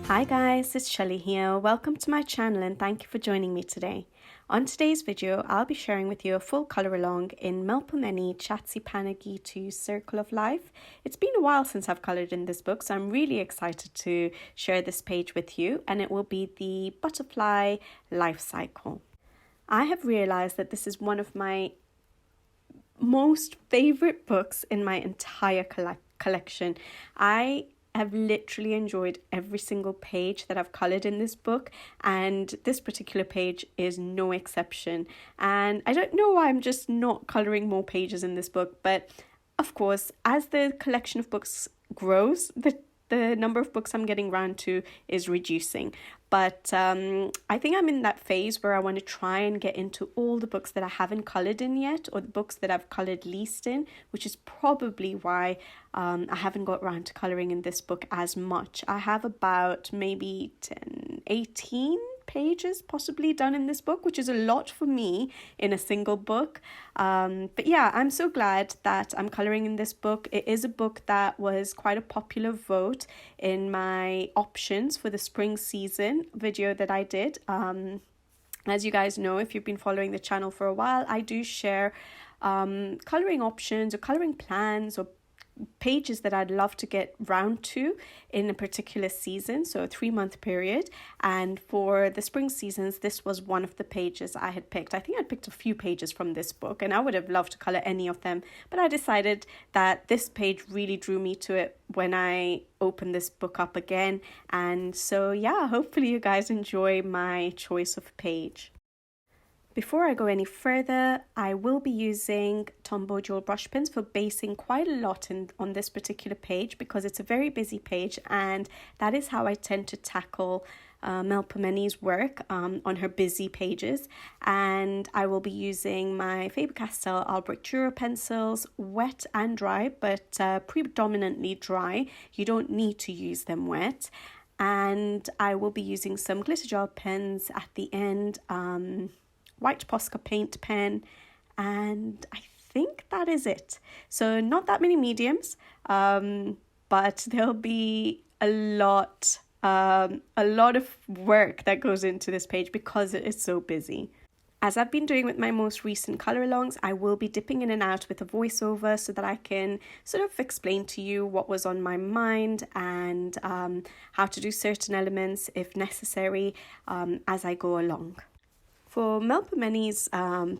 Hi guys, it's Shelly here. Welcome to my channel and thank you for joining me today. On today's video, I'll be sharing with you a full colour along in Melpomeni Chatzipanagiotou Circle of Life. It's been a while since I've coloured in this book, so I'm really excited to share this page with you, and it will be the butterfly life cycle. I have realised that this is one of my most favourite books in my entire collection. I have literally enjoyed every single page that I've coloured in this book, and this particular page is no exception. And I don't know why I'm just not colouring more pages in this book, but of course, as the collection of books grows, the number of books I'm getting round to is reducing. But I think I'm in that phase where I want to try and get into all the books that I haven't coloured in yet, or the books that I've coloured least in, which is probably why I haven't got round to colouring in this book as much. I have about maybe 18 pages possibly done in this book, which is a lot for me in a single book. But yeah, I'm so glad that I'm colouring in this book. It is a book that was quite a popular vote in my options for the spring season video that I did. As you guys know, if you've been following the channel for a while, I do share colouring options or colouring plans or pages that I'd love to get round to in a particular season, so a 3-month period. And for the spring seasons, this was one of the pages I had picked. I think I'd picked a few pages from this book, and I would have loved to colour any of them, but I decided that this page really drew me to it when I opened this book up again. And so yeah, hopefully you guys enjoy my choice of page. Before I go any further, I will be using Tombow dual brush pens for basing quite a lot on this particular page, because it's a very busy page, and that is how I tend to tackle Melpomeni's work on her busy pages. And I will be using my Faber Castell Albrecht Dürer pencils, wet and dry, but predominantly dry. You don't need to use them wet. And I will be using some glitter gel pens at the end, white Posca paint pen, and I think that is it. So not that many mediums, but there'll be a lot of work that goes into this page because it is so busy. As I've been doing with my most recent colour alongs, I will be dipping in and out with a voiceover so that I can sort of explain to you what was on my mind and how to do certain elements if necessary as I go along. For Melpomeni's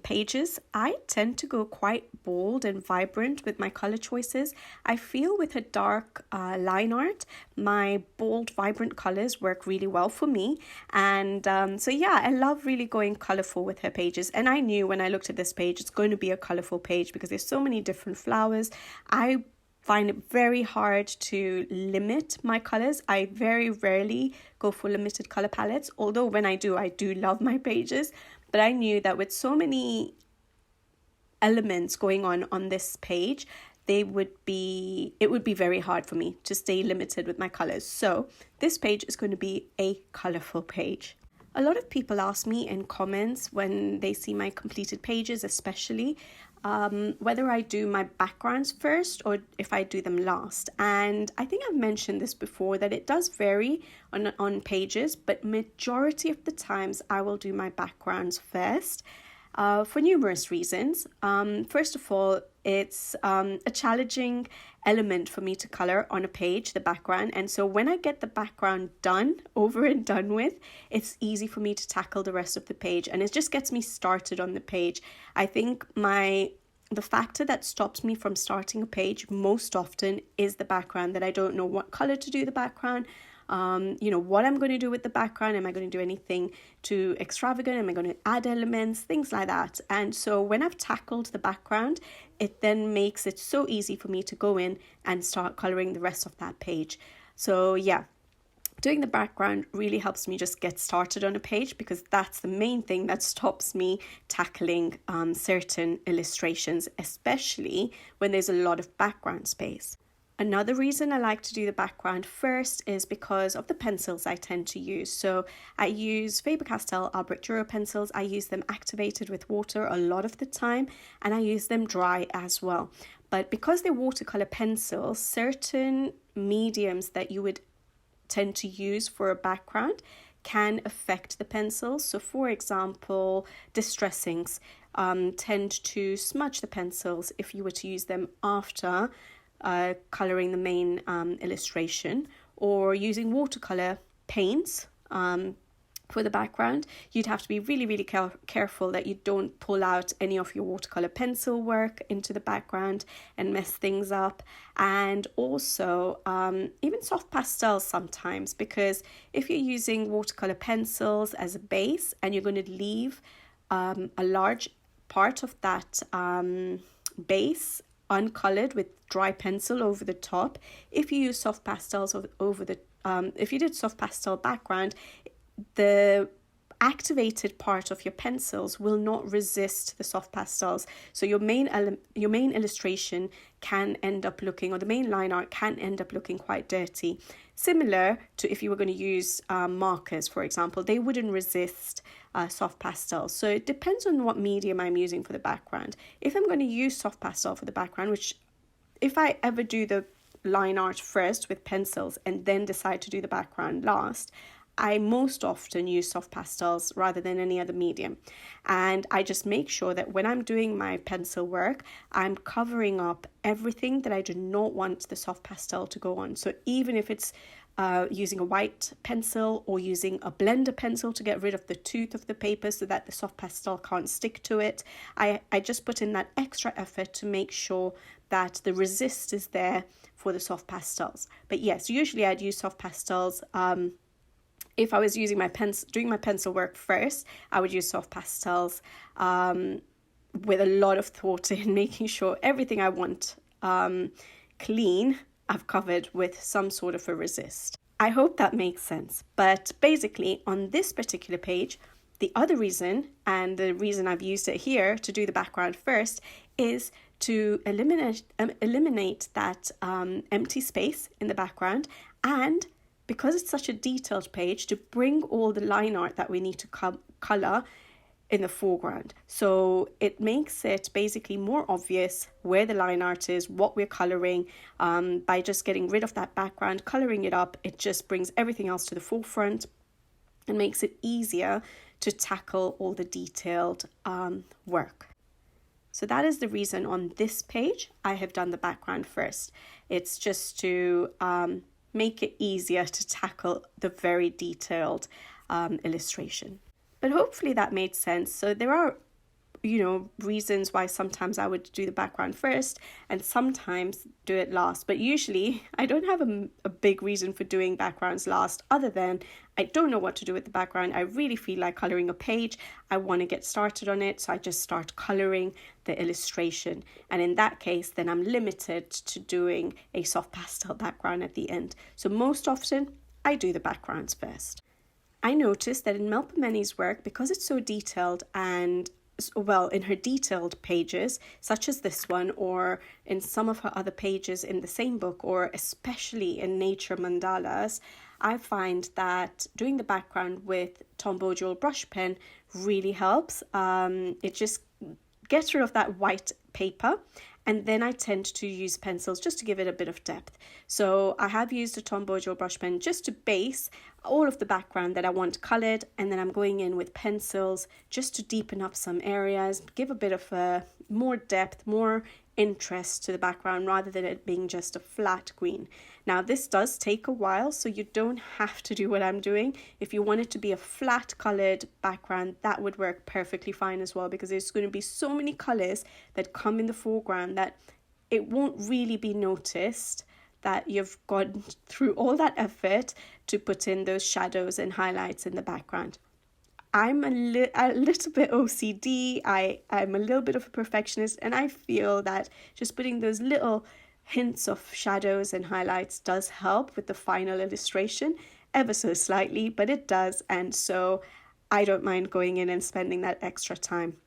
pages, I tend to go quite bold and vibrant with my colour choices. I feel with her dark line art, my bold, vibrant colours work really well for me. And so yeah, I love really going colourful with her pages. And I knew when I looked at this page, it's going to be a colourful page because there's so many different flowers. I find it very hard to limit my colours. I very rarely go for limited colour palettes, although when I do love my pages. But I knew that with so many elements going on this page, it would be very hard for me to stay limited with my colours. So this page is going to be a colourful page. A lot of people ask me in comments when they see my completed pages, especially, whether I do my backgrounds first or if I do them last. And I think I've mentioned this before, that it does vary on pages, but majority of the times I will do my backgrounds first for numerous reasons. First of all, it's a challenging element for me to colour on a page, the background. And so when I get the background done, over and done with, it's easy for me to tackle the rest of the page. And it just gets me started on the page. I think the factor that stops me from starting a page most often is the background, that I don't know what colour to do the background. What I'm going to do with the background. Am I going to do anything too extravagant? Am I going to add elements? Things like that. And so when I've tackled the background, it then makes it so easy for me to go in and start colouring the rest of that page. So yeah, doing the background really helps me just get started on a page, because that's the main thing that stops me tackling certain illustrations, especially when there's a lot of background space. Another reason I like to do the background first is because of the pencils I tend to use. So I use Faber Castell Albrecht Dürer pencils. I use them activated with water a lot of the time, and I use them dry as well. But because they're watercolor pencils, certain mediums that you would tend to use for a background can affect the pencils. So for example, distressings tend to smudge the pencils if you were to use them after colouring the main illustration, or using watercolour paints for the background. You'd have to be really careful that you don't pull out any of your watercolour pencil work into the background and mess things up. And also even soft pastels sometimes, because if you're using watercolour pencils as a base and you're going to leave a large part of that base uncoloured with dry pencil over the top, if you use soft pastels over the if you did soft pastel background, the activated part of your pencils will not resist the soft pastels. So your main illustration can end up looking, or the main line art can end up looking quite dirty. Similar to if you were going to use markers, for example, they wouldn't resist soft pastels. So it depends on what medium I'm using for the background. If I'm going to use soft pastel for the background, which if I ever do the line art first with pencils and then decide to do the background last, I most often use soft pastels rather than any other medium. And I just make sure that when I'm doing my pencil work, I'm covering up everything that I do not want the soft pastel to go on. So even if it's using a white pencil or using a blender pencil to get rid of the tooth of the paper so that the soft pastel can't stick to it, I just put in that extra effort to make sure that the resist is there for the soft pastels. But yes, usually I'd use soft pastels. If I was using doing my pencil work first, I would use soft pastels with a lot of thought in making sure everything I want clean, I've covered with some sort of a resist. I hope that makes sense. But basically, on this particular page, the other reason, and the reason I've used it here to do the background first, is to eliminate that empty space in the background, and because it's such a detailed page, to bring all the line art that we need to colour in the foreground. So it makes it basically more obvious where the line art is, what we're colouring. By just getting rid of that background, colouring it up, it just brings everything else to the forefront and makes it easier to tackle all the detailed work. So that is the reason on this page I have done the background first. It's just to make it easier to tackle the very detailed illustration. But hopefully that made sense. So there are, reasons why sometimes I would do the background first and sometimes do it last. But usually I don't have a big reason for doing backgrounds last, other than I don't know what to do with the background. I really feel like colouring a page. I want to get started on it. So I just start colouring the illustration. And in that case, then I'm limited to doing a soft pastel background at the end. So most often I do the backgrounds first. I noticed that in Melpomeni's work, because it's so detailed, and in her detailed pages, such as this one, or in some of her other pages in the same book, or especially in nature mandalas, I find that doing the background with Tombow dual brush pen really helps. It just gets rid of that white paper, and then I tend to use pencils just to give it a bit of depth. So I have used a Tombow dual brush pen just to base all of the background that I want coloured, and then I'm going in with pencils just to deepen up some areas, give a bit of more depth, more interest to the background, rather than it being just a flat green. Now this does take a while, so you don't have to do what I'm doing. If you want it to be a flat coloured background, that would work perfectly fine as well, because there's going to be so many colours that come in the foreground that it won't really be noticed that you've gone through all that effort to put in those shadows and highlights in the background. I'm a little bit OCD, I'm a little bit of a perfectionist, and I feel that just putting those little hints of shadows and highlights does help with the final illustration, ever so slightly, but it does, and so I don't mind going in and spending that extra time.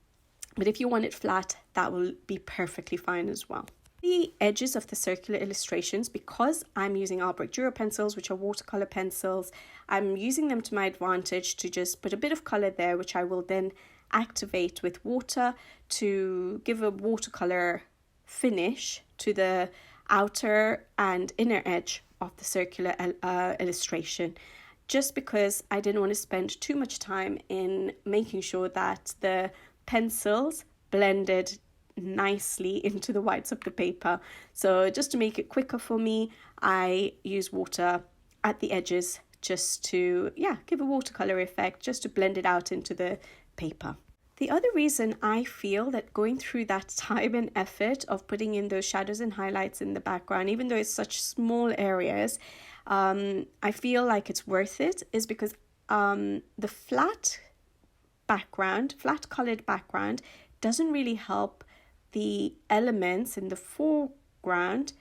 But if you want it flat, that will be perfectly fine as well. The edges of the circular illustrations, because I'm using Albrecht Dürer pencils, which are watercolor pencils, I'm using them to my advantage to just put a bit of color there, which I will then activate with water to give a watercolor finish to the outer and inner edge of the circular illustration, just because I didn't want to spend too much time in making sure that the pencils blended nicely into the whites of the paper. So just to make it quicker for me, I use water at the edges just to give a watercolor effect, just to blend it out into the paper. The other reason I feel that going through that time and effort of putting in those shadows and highlights in the background, even though it's such small areas, I feel like it's worth it, is because the flat colored background doesn't really help the elements in the foreground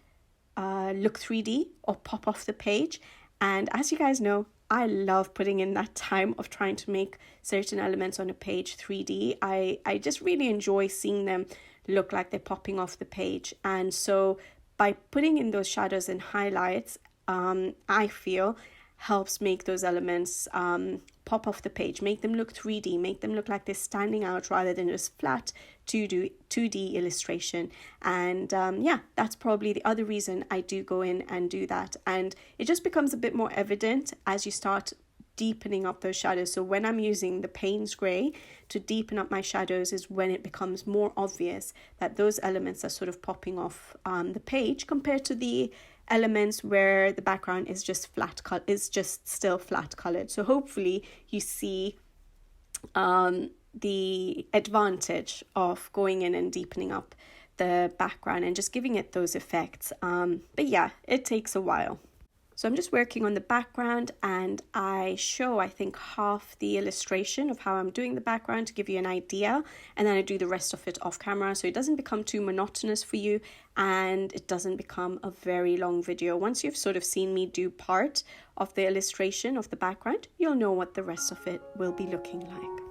look 3D or pop off the page. And as you guys know, I love putting in that time of trying to make certain elements on a page 3D. I just really enjoy seeing them look like they're popping off the page. And so by putting in those shadows and highlights, I feel helps make those elements pop off the page, make them look 3D, make them look like they're standing out rather than just flat 2D illustration. And that's probably the other reason I do go in and do that. And it just becomes a bit more evident as you start deepening up those shadows. So when I'm using the Payne's Grey to deepen up my shadows is when it becomes more obvious that those elements are sort of popping off the page, compared to the elements where the background is just still flat colored. So hopefully you see the advantage of going in and deepening up the background and just giving it those effects. But yeah, it takes a while. So I'm just working on the background, and I show, I think, half the illustration of how I'm doing the background to give you an idea, and then I do the rest of it off camera so it doesn't become too monotonous for you and it doesn't become a very long video. Once you've sort of seen me do part of the illustration of the background, you'll know what the rest of it will be looking like.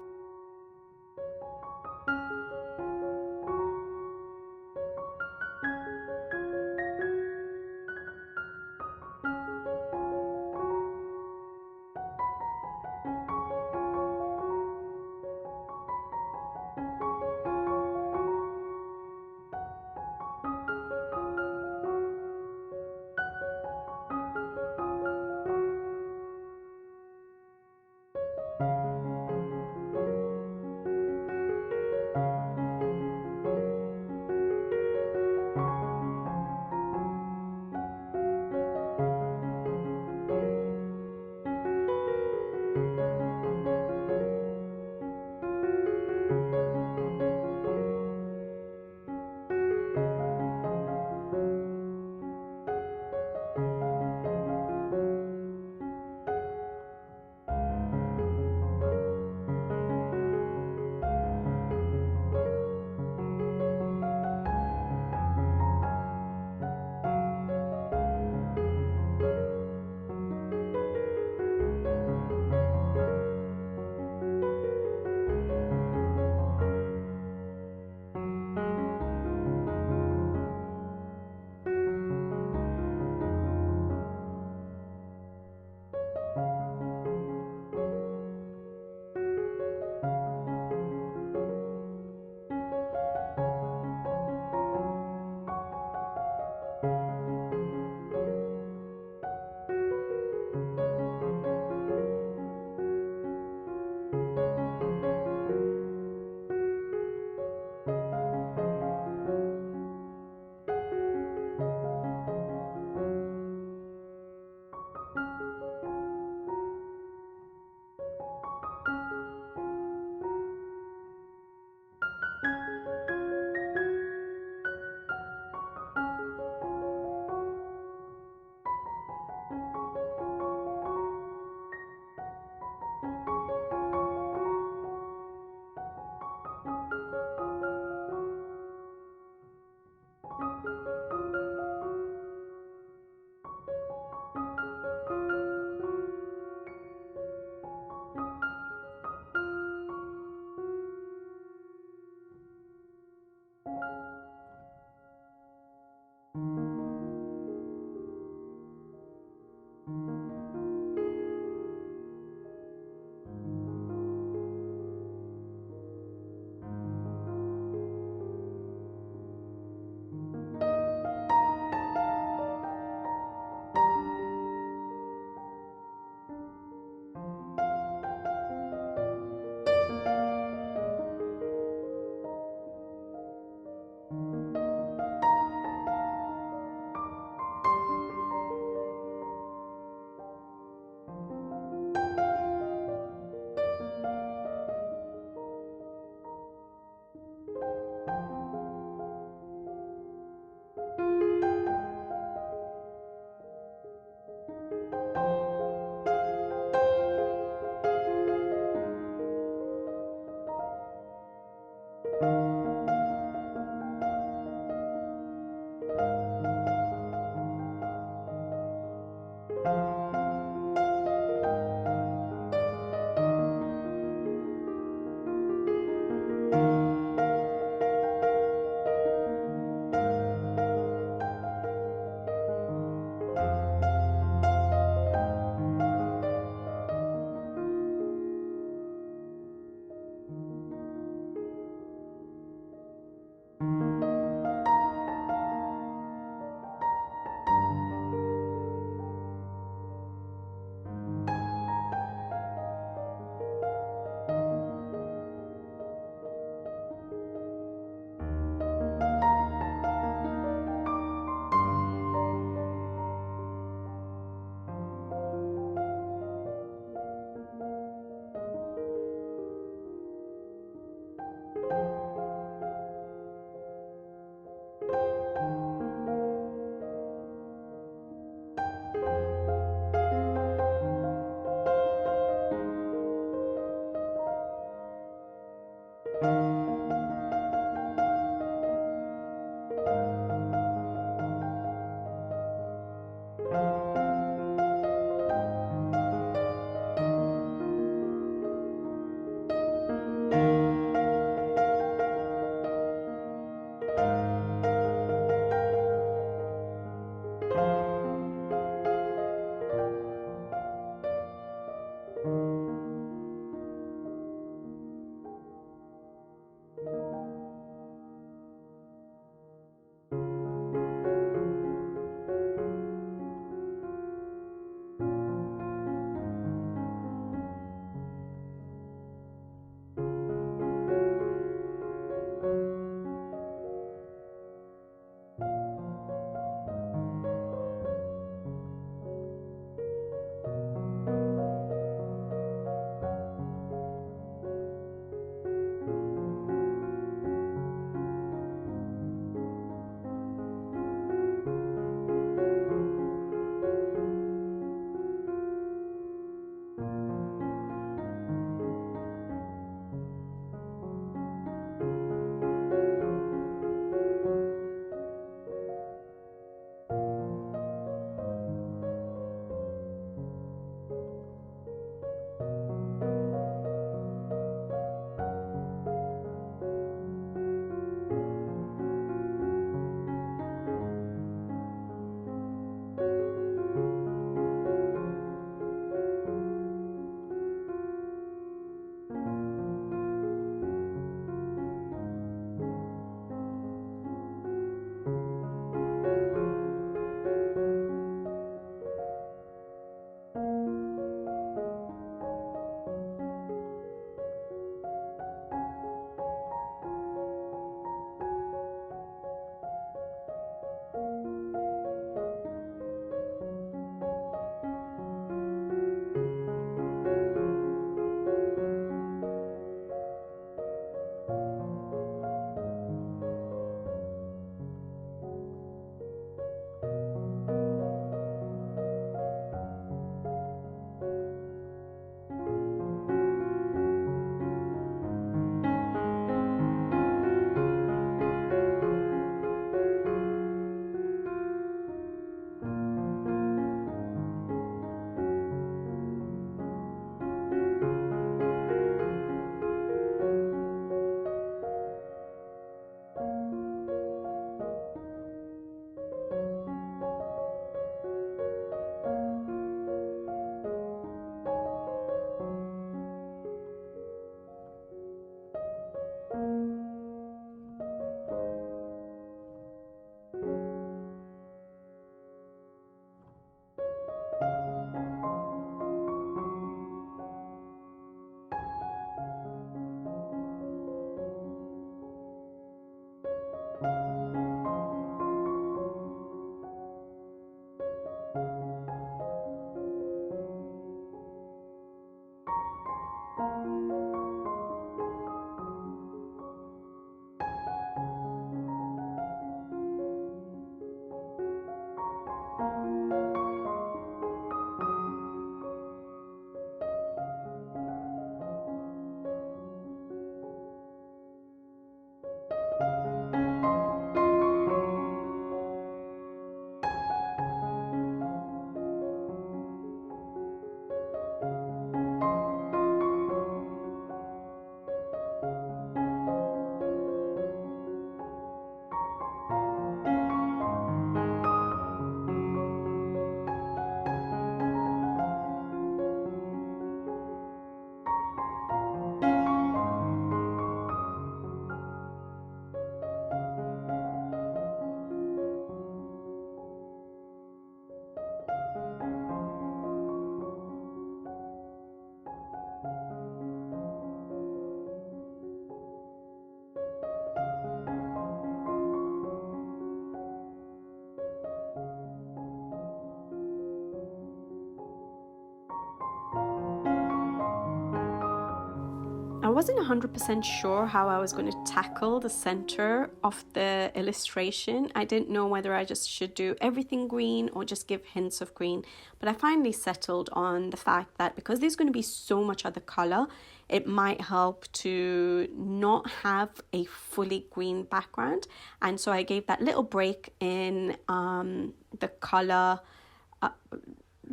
wasn't 100% sure how I was going to tackle the center of the illustration. I didn't know whether I just should do everything green or just give hints of green. But I finally settled on the fact that because there's going to be so much other color, it might help to not have a fully green background. And so I gave that little break in the color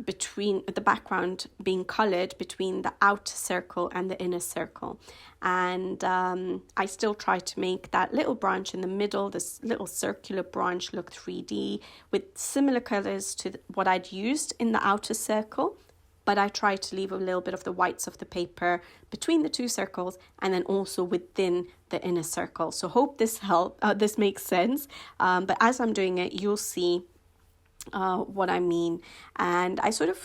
between the background being colored between the outer circle and the inner circle. And I still try to make that little branch in the middle, this little circular branch, look 3D with similar colors to what I'd used in the outer circle. But I try to leave a little bit of the whites of the paper between the two circles and then also within the inner circle. So hope this this makes sense. But as I'm doing it, you'll see what I mean. And I sort of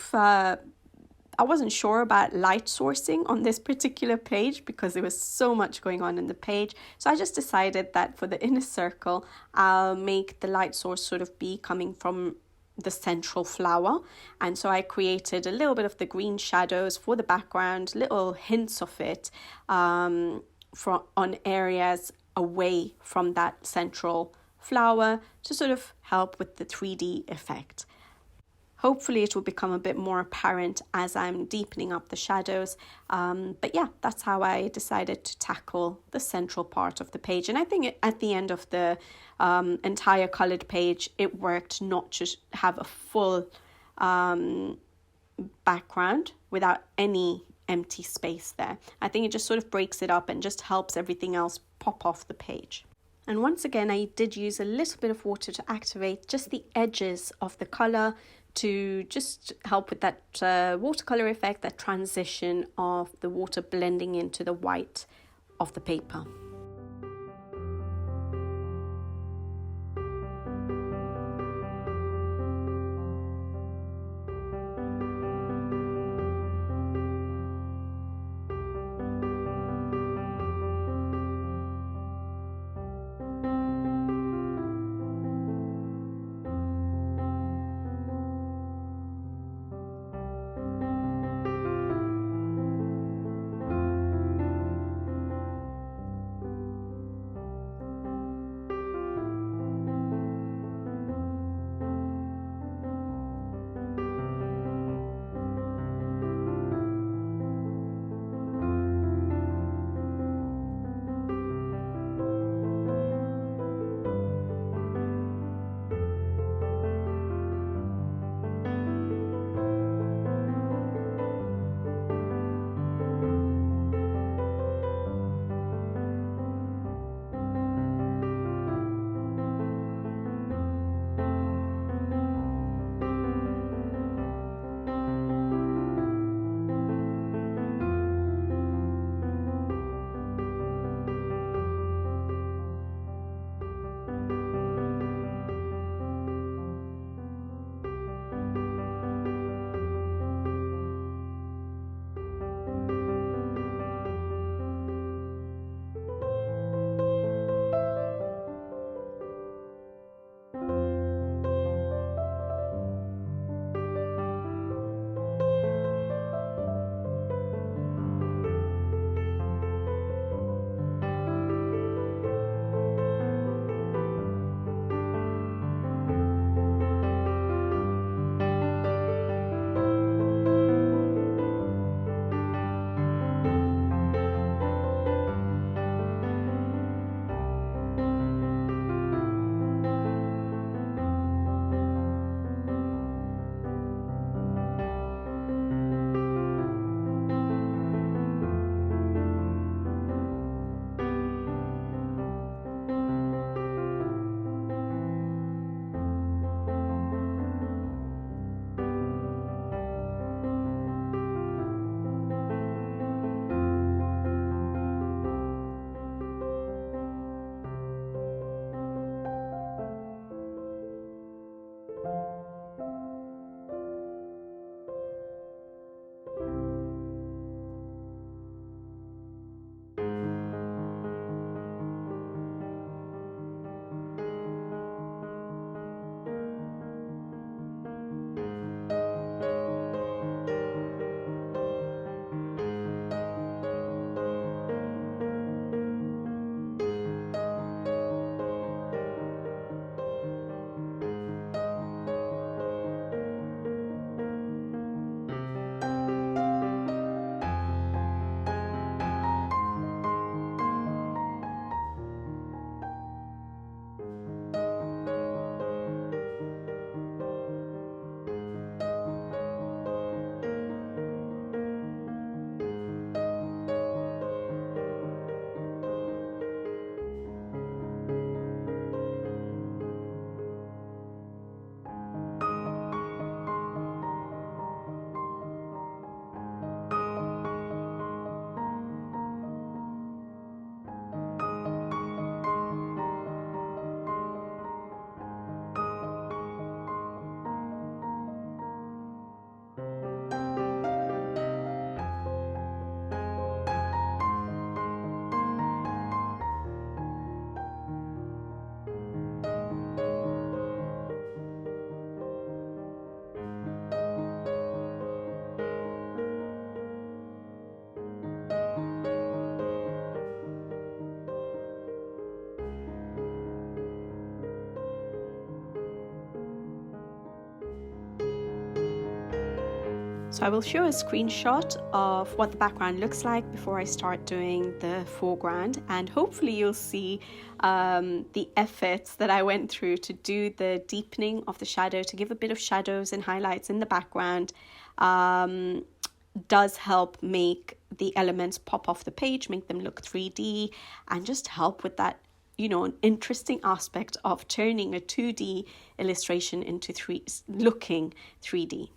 I wasn't sure about light sourcing on this particular page because there was so much going on in the page. So I just decided that for the inner circle, I'll make the light source sort of be coming from the central flower. And so I created a little bit of the green shadows for the background, little hints of it on areas away from that central flower to sort of help with the 3D effect. Hopefully it will become a bit more apparent as I'm deepening up the shadows. But yeah, that's how I decided to tackle the central part of the page. And I think at the end of the entire colored page, it worked not to have a full background without any empty space there. I think it just sort of breaks it up and just helps everything else pop off the page. And once again, I did use a little bit of water to activate just the edges of the color to just help with that watercolor effect, that transition of the water blending into the white of the paper. So I will show a screenshot of what the background looks like before I start doing the foreground, and hopefully you'll see the efforts that I went through to do the deepening of the shadow, to give a bit of shadows and highlights in the background. Does help make the elements pop off the page, make them look 3D, and just help with that, you know, an interesting aspect of turning a 2D illustration into looking 3D.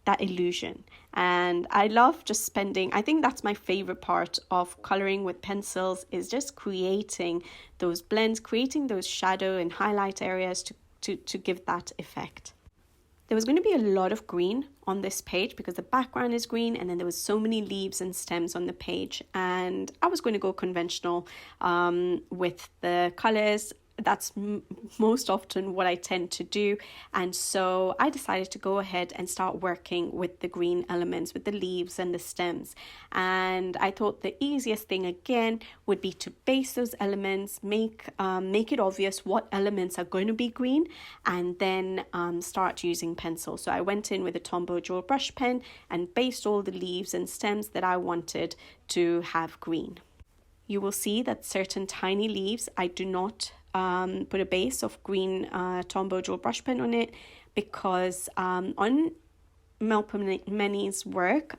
That illusion. And I love just spending, I think that's my favorite part of coloring with pencils, is just creating those blends, creating those shadow and highlight areas to give that effect. There was going to be a lot of green on this page because the background is green, and then there was so many leaves and stems on the page, and I was going to go conventional with the colors. That's most often what I tend to do, and so I decided to go ahead and start working with the green elements, with the leaves and the stems. And I thought the easiest thing again would be to base those elements, make it obvious what elements are going to be green, and then start using pencil. So I went in with a Tombow dual brush pen and based all the leaves and stems that I wanted to have green. You will see that certain tiny leaves, I do not put a base of green Tombow dual brush pen on it, because on Melpomeni's work,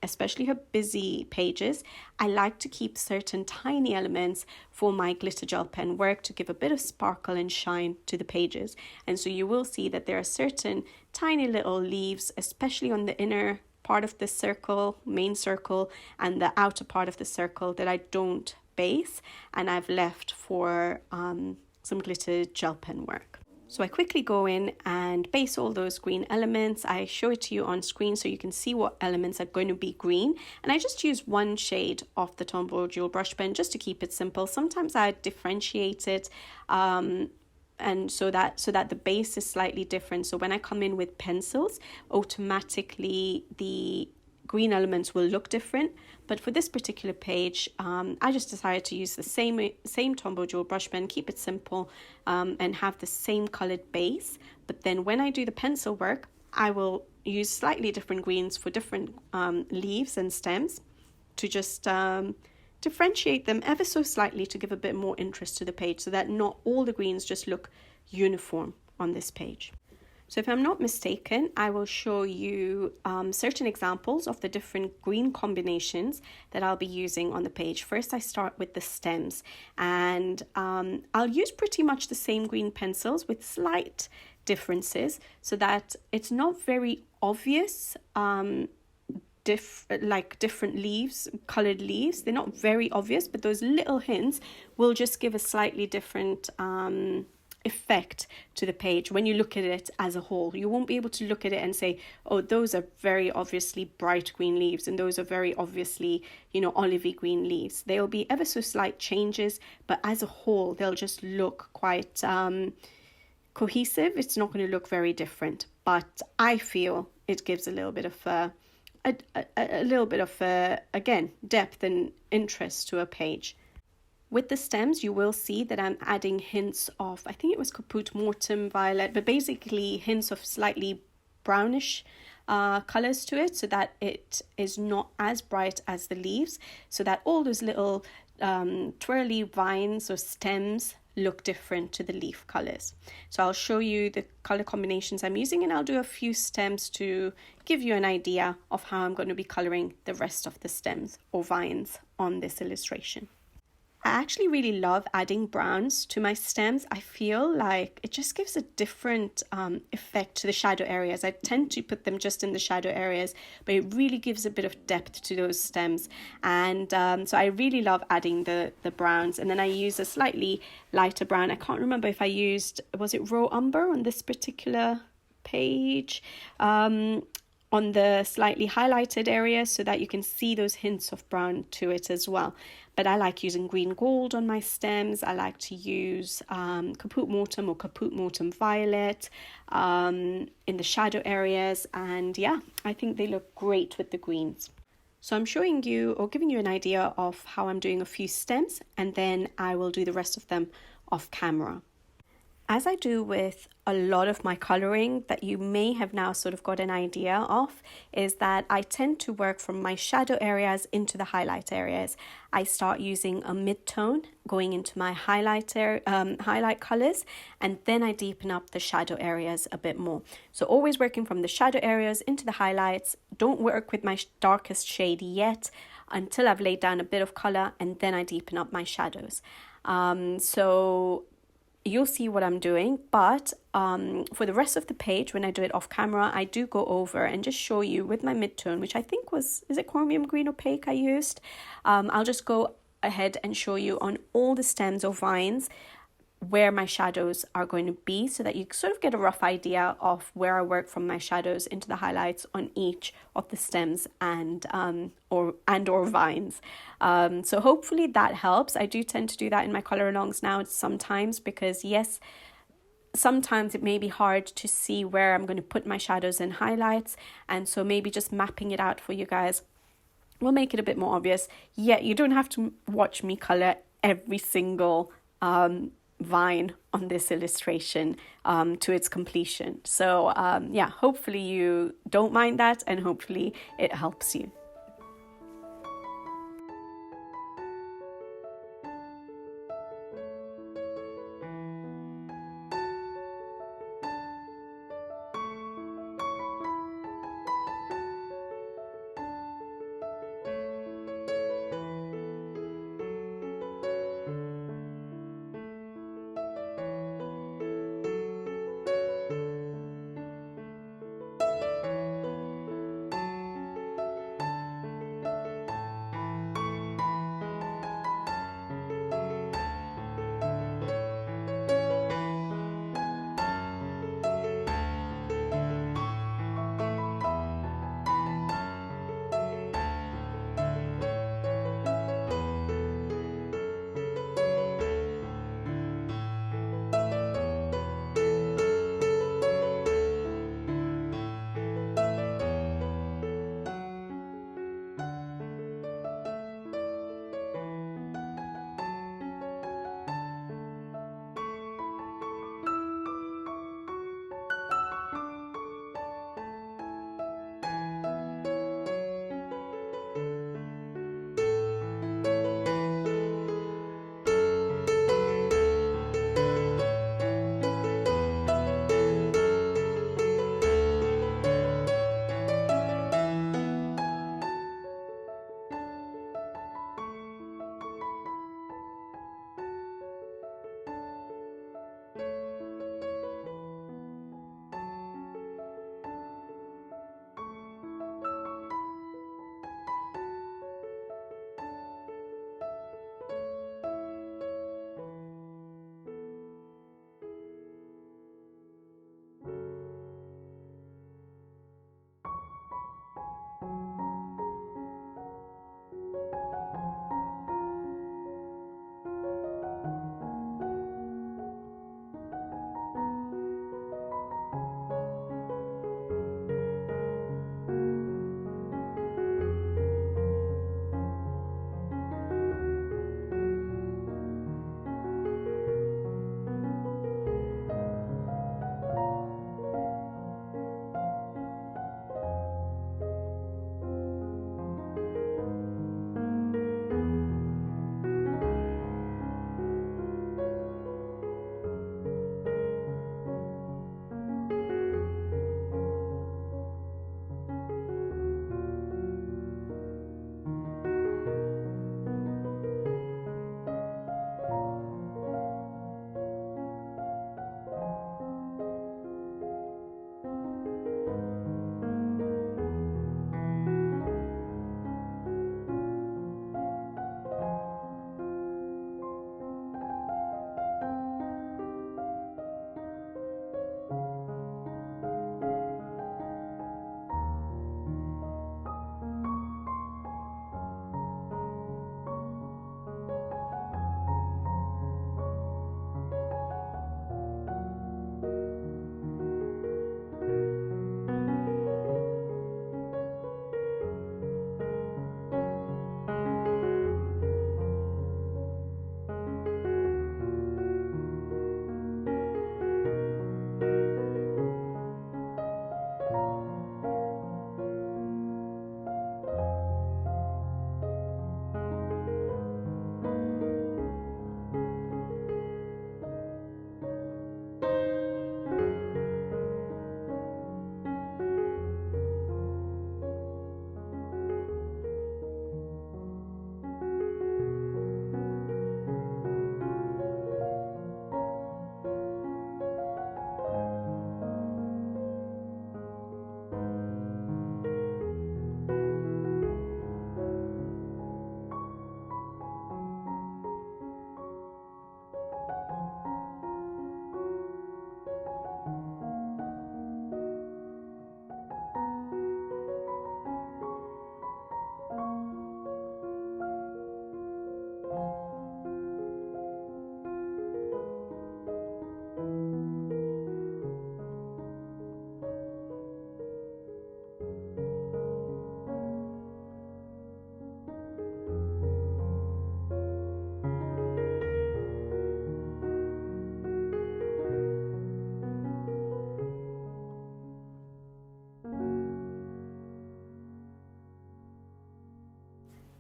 especially her busy pages, I like to keep certain tiny elements for my glitter gel pen work to give a bit of sparkle and shine to the pages. And so you will see that there are certain tiny little leaves, especially on the inner part of the circle, main circle, and the outer part of the circle, that I don't base, and I've left for some glitter gel pen work. So I quickly go in and base all those green elements. I show it to you on screen so you can see what elements are going to be green, and I just use one shade of the Tombow dual brush pen just to keep it simple. Sometimes I differentiate it and so that the base is slightly different. So when I come in with pencils, automatically the green elements will look different. But for this particular page, I just decided to use the same Tombow dual brush pen, keep it simple, and have the same colored base. But then when I do the pencil work, I will use slightly different greens for different leaves and stems to just differentiate them ever so slightly to give a bit more interest to the page, so that not all the greens just look uniform on this page. So if I'm not mistaken, I will show you certain examples of the different green combinations that I'll be using on the page. First, I start with the stems, and I'll use pretty much the same green pencils with slight differences so that it's not very obvious. Like different leaves, colored leaves, they're not very obvious, but those little hints will just give a slightly different effect to the page when you look at it as a whole. You won't be able to look at it and say, oh, those are very obviously bright green leaves and those are very obviously, you know, olivey green leaves. There'll be ever so slight changes, but as a whole they'll just look quite cohesive. It's not going to look very different, but I feel it gives a little bit of again, depth and interest to a page. With the stems, you will see that I'm adding hints of, I think it was Caput Mortem Violet, but basically hints of slightly brownish colors to it, so that it is not as bright as the leaves, so that all those little twirly vines or stems look different to the leaf colors. So I'll show you the color combinations I'm using, and I'll do a few stems to give you an idea of how I'm going to be coloring the rest of the stems or vines on this illustration. I actually really love adding browns to my stems. I feel like it just gives a different effect to the shadow areas. I tend to put them just in the shadow areas, but it really gives a bit of depth to those stems. And so I really love adding the browns. And then I use a slightly lighter brown. I can't remember if I used, was it raw umber on this particular page? On the slightly highlighted areas so that you can see those hints of brown to it as well. But I like using green gold on my stems. I like to use Caput Mortem or Caput Mortem Violet in the shadow areas. And yeah, I think they look great with the greens. So I'm showing you or giving you an idea of how I'm doing a few stems, and then I will do the rest of them off camera. As I do with a lot of my colouring that you may have now sort of got an idea of, is that I tend to work from my shadow areas into the highlight areas. I start using a mid-tone going into my highlight colours, and then I deepen up the shadow areas a bit more. So always working from the shadow areas into the highlights. Don't work with my darkest shade yet until I've laid down a bit of colour, and then I deepen up my shadows. So you'll see what I'm doing, but for the rest of the page, when I do it off camera, I do go over and just show you with my mid-tone, which I think is it chromium green opaque I used. I'll just go ahead and show you on all the stems or vines where my shadows are going to be, so that you sort of get a rough idea of where I work from my shadows into the highlights on each of the stems and or vines. So hopefully that helps. I do tend to do that in my color alongs now sometimes, because yes, sometimes it may be hard to see where I'm going to put my shadows and highlights, and so maybe just mapping it out for you guys will make it a bit more obvious. Yeah, you don't have to watch me color every single vine on this illustration to its completion. So yeah, hopefully you don't mind that, and hopefully it helps you.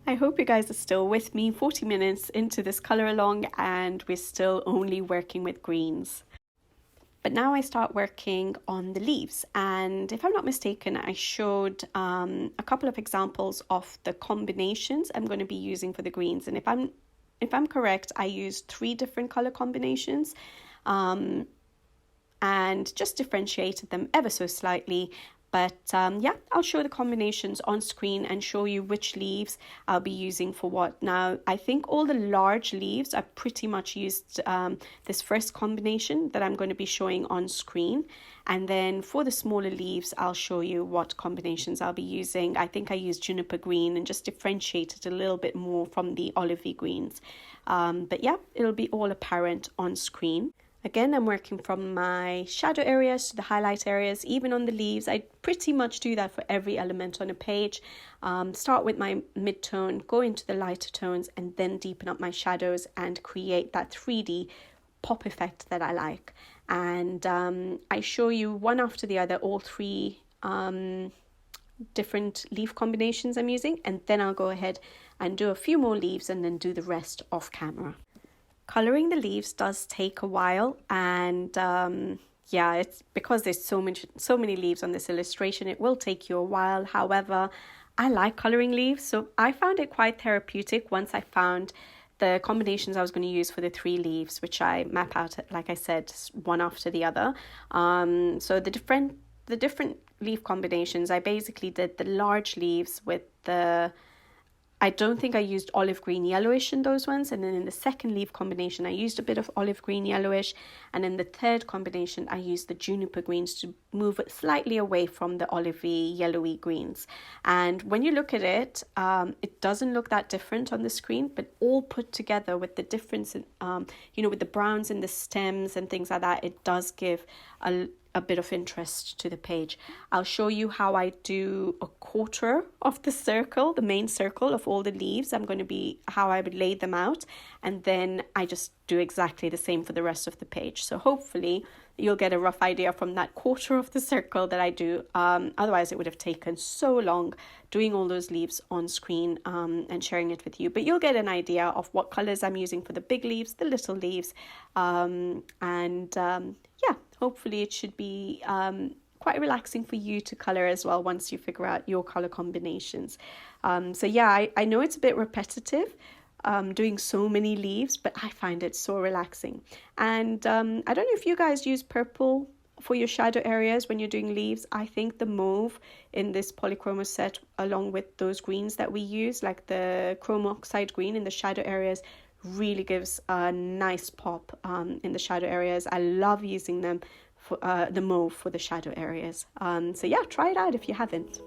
I hope you guys are still with me 40 minutes into this colour along, and we're still only working with greens. But now I start working on the leaves, and if I'm not mistaken, I showed a couple of examples of the combinations I'm going to be using for the greens. And if I'm correct, I used 3 different color combinations, and just differentiated them ever so slightly. But yeah, I'll show the combinations on screen and show you which leaves I'll be using for what. Now, I think all the large leaves, I pretty much used this first combination that I'm going to be showing on screen. And then for the smaller leaves, I'll show you what combinations I'll be using. I think I used juniper green and just differentiated a little bit more from the olivey greens. But yeah, it'll be all apparent on screen. Again, I'm working from my shadow areas to the highlight areas, even on the leaves. I pretty much do that for every element on a page. Start with my mid-tone, go into the lighter tones, and then deepen up my shadows and create that 3D pop effect that I like. And I show you one after the other, all 3 different leaf combinations I'm using, and then I'll go ahead and do a few more leaves and then do the rest off camera. Colouring the leaves does take a while, and yeah, it's because there's so many leaves on this illustration, it will take you a while. However, I like colouring leaves, so I found it quite therapeutic once I found the combinations I was going to use for the 3 leaves, which I map out, like I said, one after the other. So the different leaf combinations, I basically did the large leaves with I don't think I used olive green yellowish in those ones. And then in the second leaf combination, I used a bit of olive green yellowish. And in the third combination, I used the juniper greens to move it slightly away from the olivey yellowy greens. And when you look at it, it doesn't look that different on the screen, but all put together with the difference in, with the browns in the stems and things like that, it does give a bit of interest to the page. I'll show you how I do a quarter of the circle, the main circle of all the leaves. How I would lay them out, and then I just do exactly the same for the rest of the page. So hopefully you'll get a rough idea from that quarter of the circle that I do. Otherwise it would have taken so long doing all those leaves on screen and sharing it with you. But you'll get an idea of what colours I'm using for the big leaves, the little leaves, yeah, hopefully it should be quite relaxing for you to colour as well once you figure out your colour combinations. So yeah, I know it's a bit repetitive doing so many leaves, but I find it so relaxing. And I don't know if you guys use purple for your shadow areas when you're doing leaves. I think the mauve in this Polychromos set, along with those greens that we use, like the chrome oxide green in the shadow areas, really gives a nice pop in the shadow areas. I love using them for the mauve for the shadow areas. So yeah, try it out if you haven't.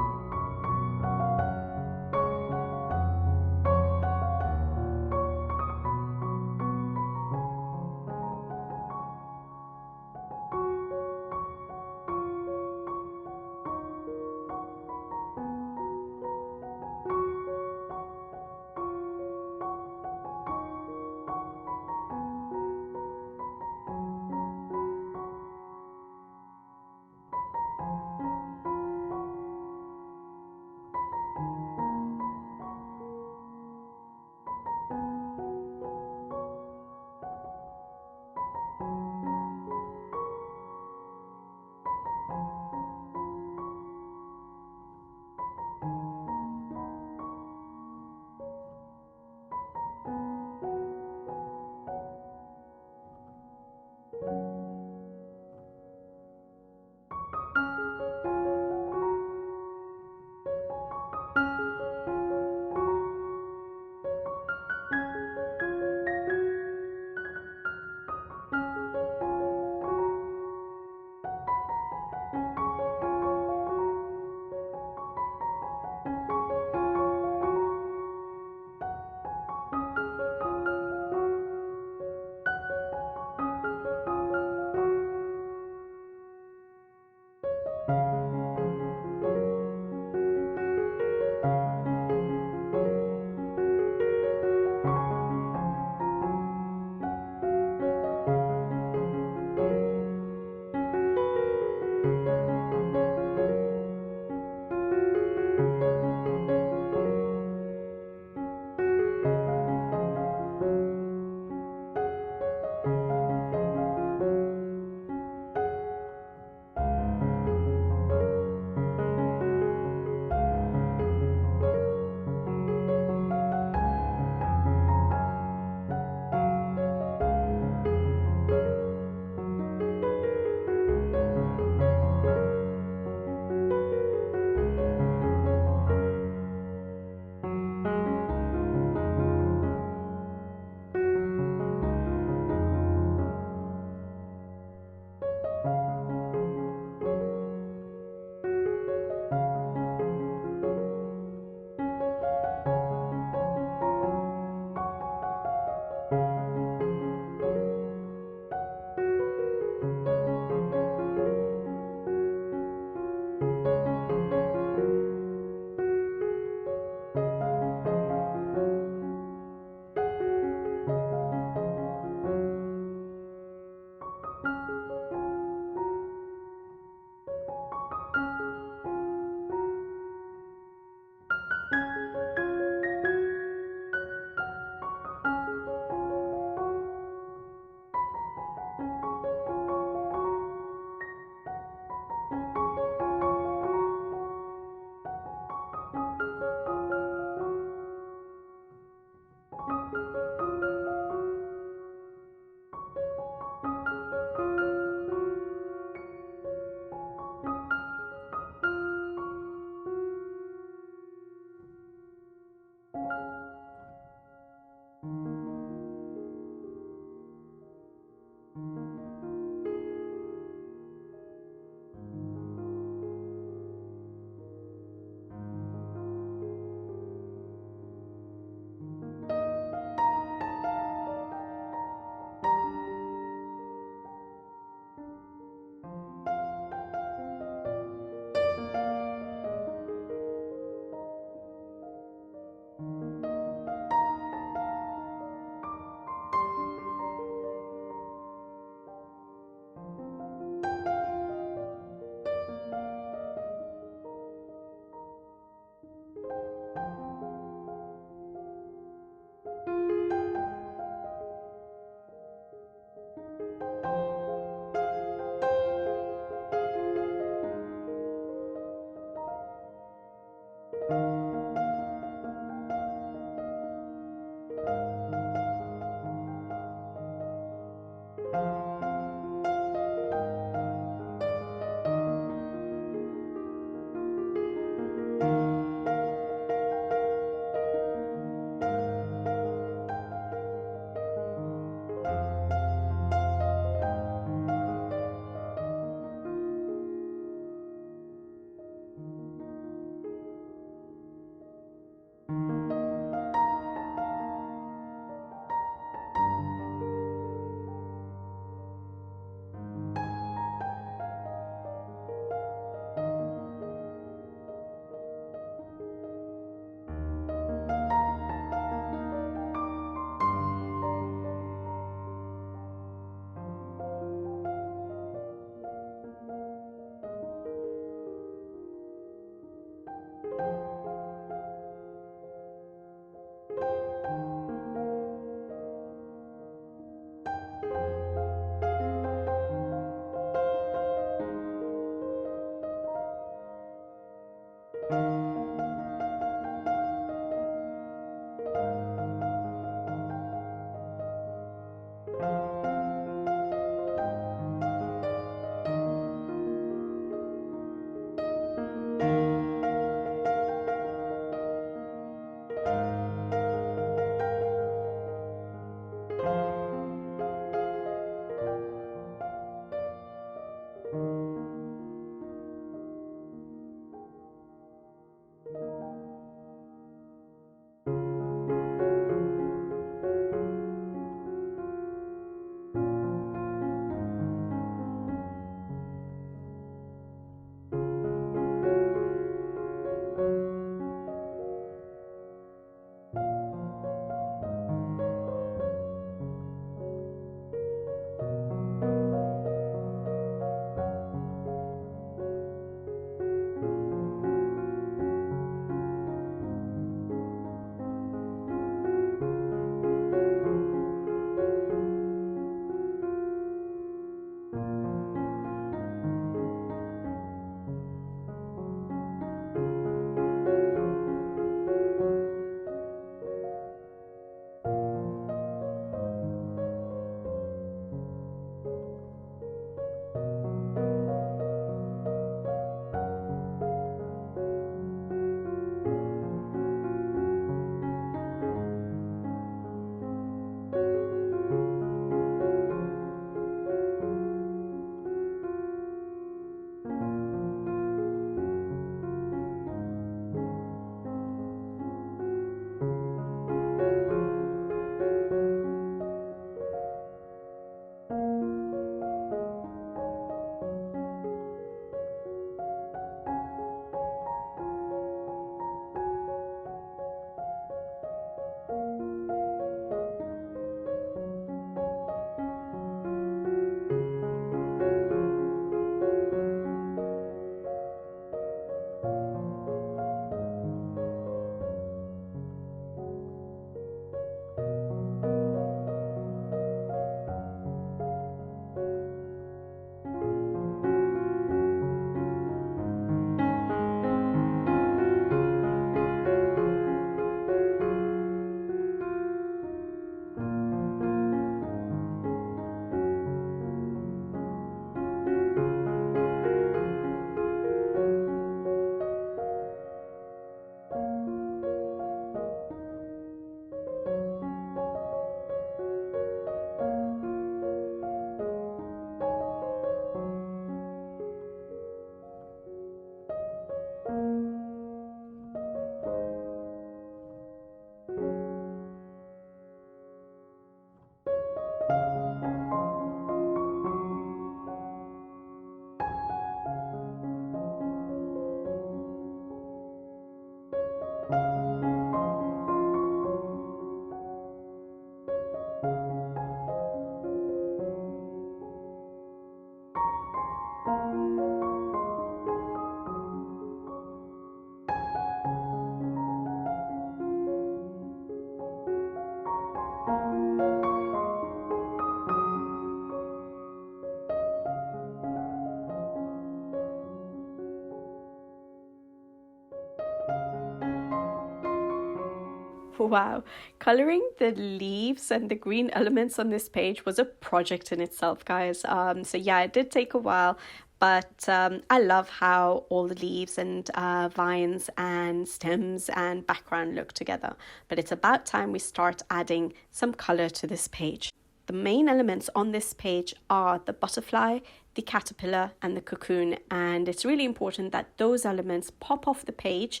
Wow, coloring the leaves and the green elements on this page was a project in itself, guys. So yeah, it did take a while, but I love how all the leaves and vines and stems and background look together. But it's about time we start adding some color to this page. The main elements on this page are the butterfly, the caterpillar and the cocoon, and it's really important that those elements pop off the page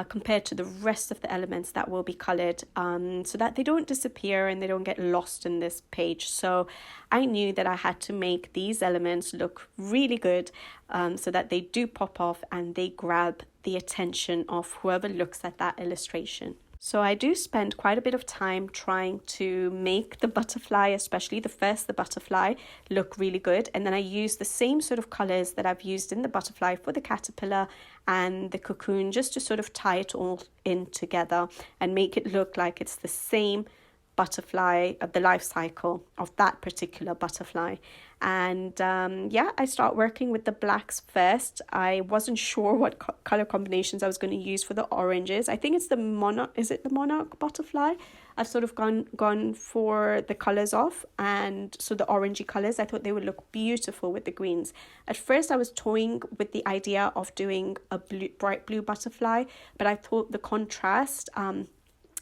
compared to the rest of the elements that will be colored, so that they don't disappear and they don't get lost in this page. So I knew that I had to make these elements look really good, so that they do pop off and they grab the attention of whoever looks at that illustration. So I do spend quite a bit of time trying to make the butterfly, especially the butterfly, look really good. And then I use the same sort of colors that I've used in the butterfly for the caterpillar and the cocoon, just to sort of tie it all in together and make it look like it's the same butterfly of the life cycle of that particular butterfly. And yeah, I start working with the blacks first. I wasn't sure what color combinations I was going to use for the oranges. I think it's the monarch. Is it the monarch butterfly? I've sort of gone for the colors off, and so the orangey colors, I thought they would look beautiful with the greens. At first I was toying with the idea of doing a bright blue butterfly, but I thought the contrast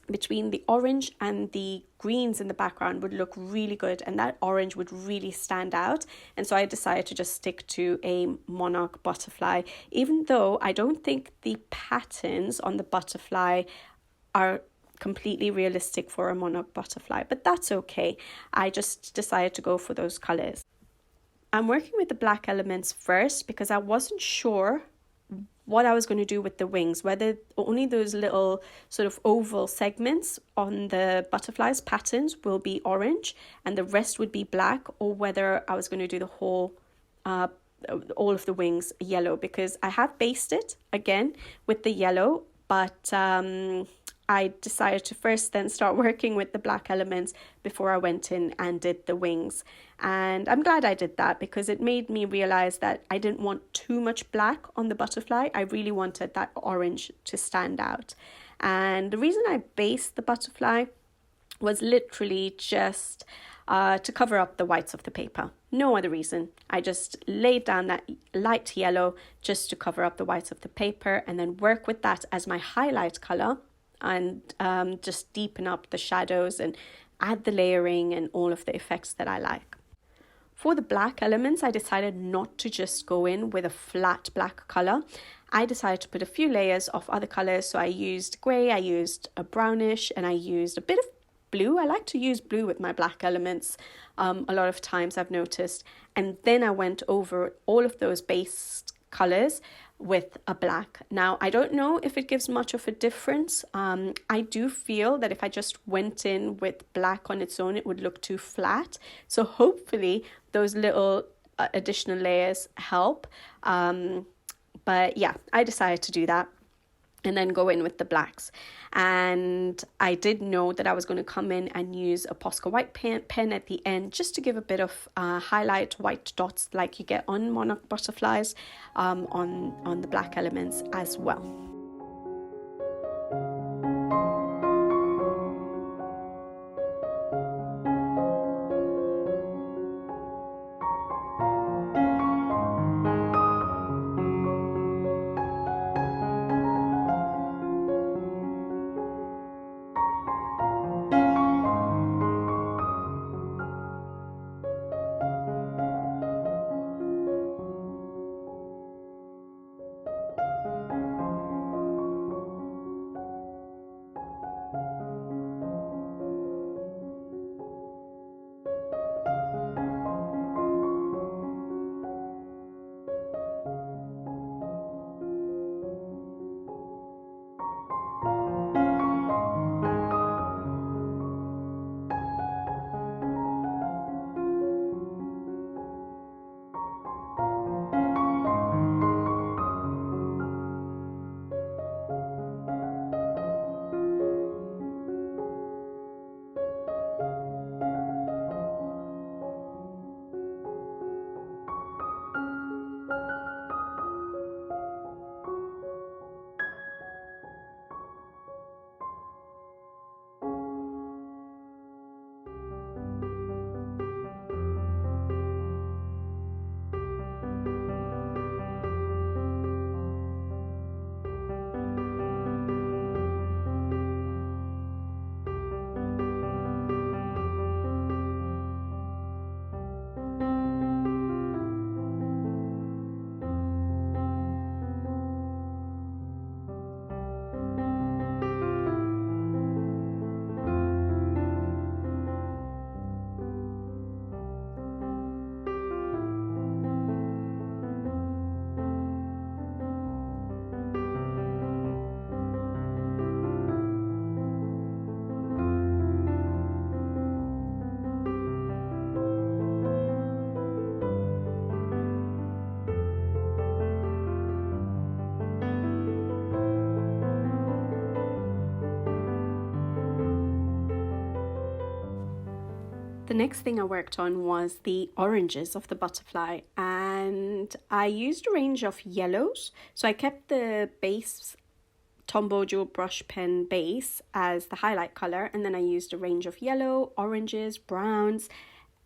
between the orange and the greens in the background would look really good, and that orange would really stand out. And so I decided to just stick to a monarch butterfly, even though I don't think the patterns on the butterfly are completely realistic for a monarch butterfly, but that's okay. I just decided to go for those colors. I'm working with the black elements first because I wasn't sure what I was going to do with the wings, whether only those little sort of oval segments on the butterfly's patterns will be orange and the rest would be black, or whether I was going to do the whole all of the wings yellow, because I have based it again with the yellow, but I decided to first then start working with the black elements before I went in and did the wings. And I'm glad I did that, because it made me realize that I didn't want too much black on the butterfly. I really wanted that orange to stand out. And the reason I based the butterfly was literally just to cover up the whites of the paper. No other reason. I just laid down that light yellow just to cover up the whites of the paper, and then work with that as my highlight color, and just deepen up the shadows and add the layering and all of the effects that I like. For the black elements, I decided not to just go in with a flat black color. I decided to put a few layers of other colors. So I used grey, I used a brownish, and I used a bit of blue. I like to use blue with my black elements a lot of times, I've noticed. And then I went over all of those base colors with a black. Now, I don't know if it gives much of a difference. I do feel that if I just went in with black on its own, it would look too flat. So hopefully those little additional layers help. But yeah, I decided to do that and then go in with the blacks. And I did know that I was going to come in and use a Posca white pen at the end, just to give a bit of highlight white dots like you get on monarch butterflies on the black elements as well. The next thing I worked on was the oranges of the butterfly, and I used a range of yellows. So I kept the base Tombow dual brush pen base as the highlight color, and then I used a range of yellow, oranges, browns,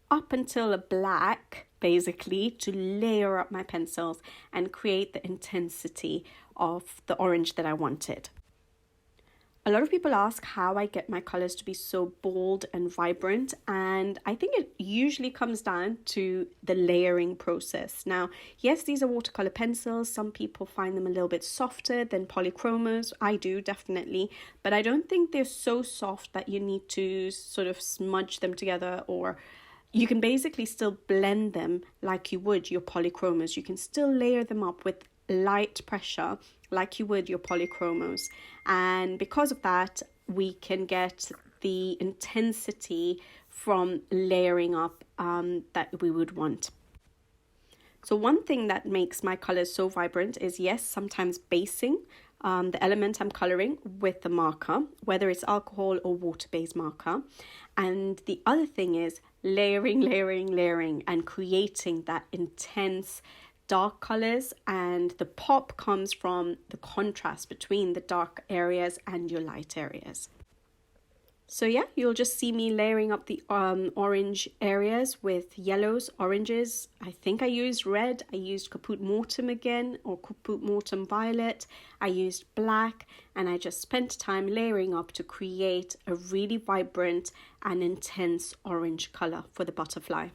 up until a black, basically, to layer up my pencils and create the intensity of the orange that I wanted. A lot of people ask how I get my colors to be so bold and vibrant, and I think it usually comes down to the layering process. Now, yes, these are watercolor pencils. Some people find them a little bit softer than Polychromos. I do, definitely, but I don't think they're so soft that you need to sort of smudge them together, or you can basically still blend them like you would your Polychromos. You can still layer them up with light pressure like you would your Polychromos, and because of that we can get the intensity from layering up that we would want. So one thing that makes my colors so vibrant is, yes, sometimes basing the element I'm coloring with the marker, whether it's alcohol or water-based marker. And the other thing is layering and creating that intense dark colors, and the pop comes from the contrast between the dark areas and your light areas. So yeah, you'll just see me layering up the orange areas with yellows, oranges. I think I used red. I used Caput Mortem again, or Caput Mortem Violet. I used black, and I just spent time layering up to create a really vibrant and intense orange color for the butterfly.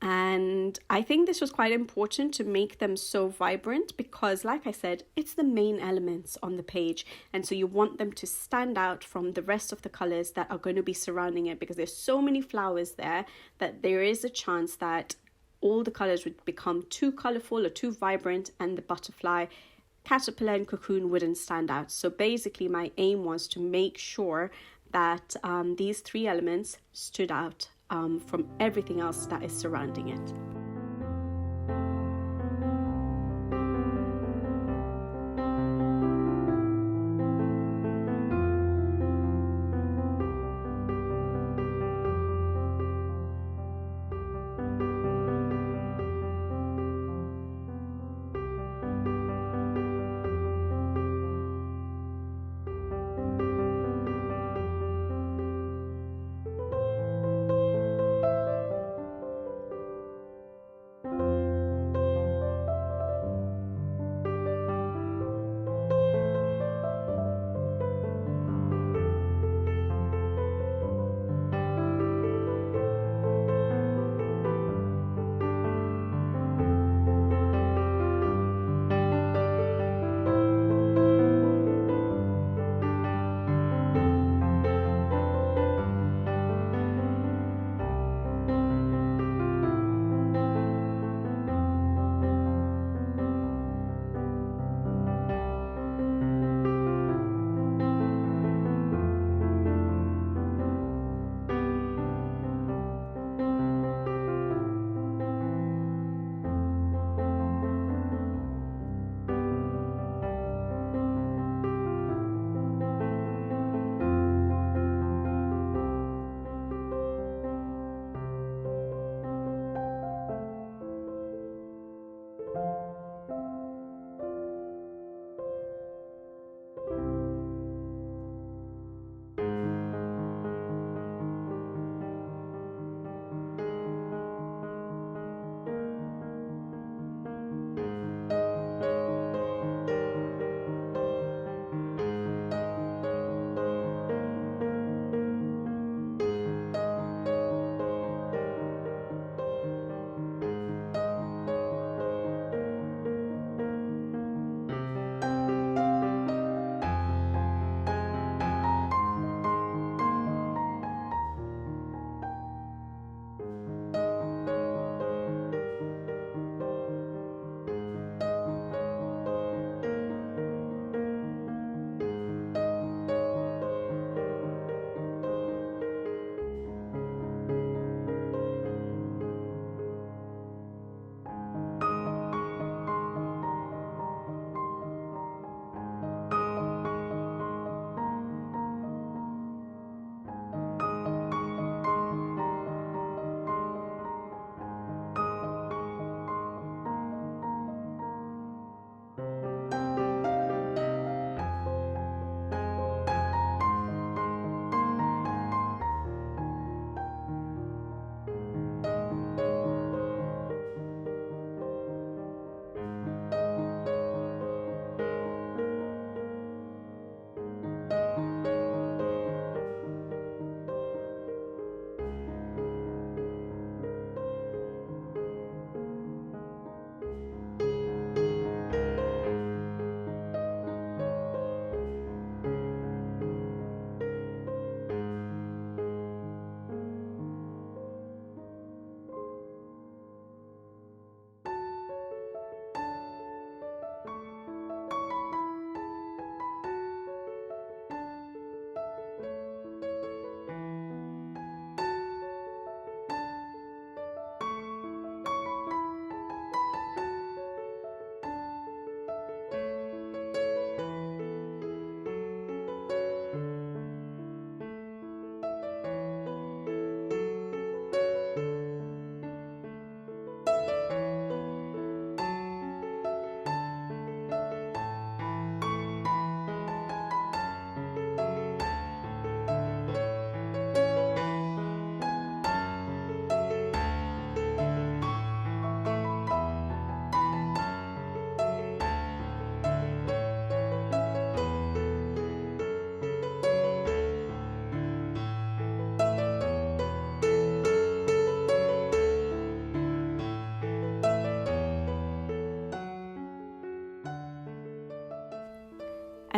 And I think this was quite important to make them so vibrant because, like I said, it's the main elements on the page, and so you want them to stand out from the rest of the colors that are going to be surrounding it, because there's so many flowers there that there is a chance that all the colors would become too colorful or too vibrant, and the butterfly, caterpillar and cocoon wouldn't stand out. So basically my aim was to make sure that these three elements stood out from everything else that is surrounding it.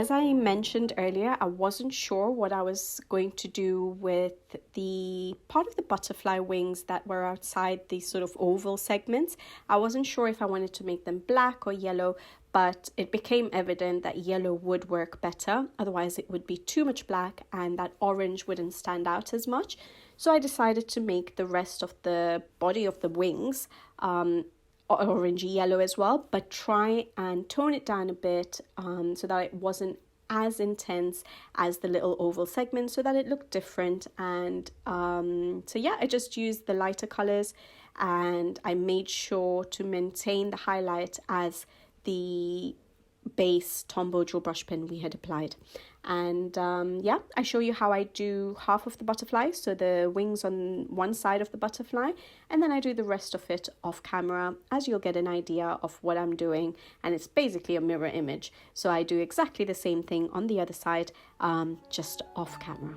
As I mentioned earlier, I wasn't sure what I was going to do with the part of the butterfly wings that were outside these sort of oval segments. I wasn't sure if I wanted to make them black or yellow, but it became evident that yellow would work better. Otherwise, it would be too much black and that orange wouldn't stand out as much. So I decided to make the rest of the body of the wings orangey yellow as well, but try and tone it down a bit so that it wasn't as intense as the little oval segments, so that it looked different. And so yeah, I just used the lighter colors, and I made sure to maintain the highlight as the base Tombow gel brush pen we had applied. And yeah, I show you how I do half of the butterfly, so the wings on one side of the butterfly, and then I do the rest of it off camera, as you'll get an idea of what I'm doing. And it's basically a mirror image, so I do exactly the same thing on the other side, just off camera.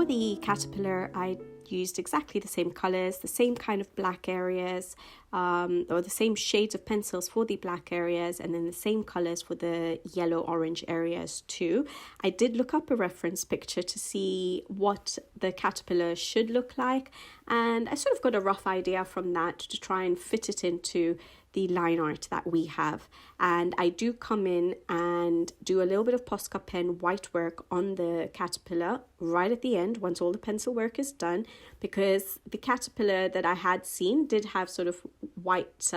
the caterpillar, I used exactly the same colors, the same kind of black areas, or the same shades of pencils for the black areas, and then the same colors for the yellow orange areas too. I did look up a reference picture to see what the caterpillar should look like, and I sort of got a rough idea from that to try and fit it into the line art that we have. And I do come in and do a little bit of Posca pen white work on the caterpillar right at the end once all the pencil work is done, because the caterpillar that I had seen did have sort of white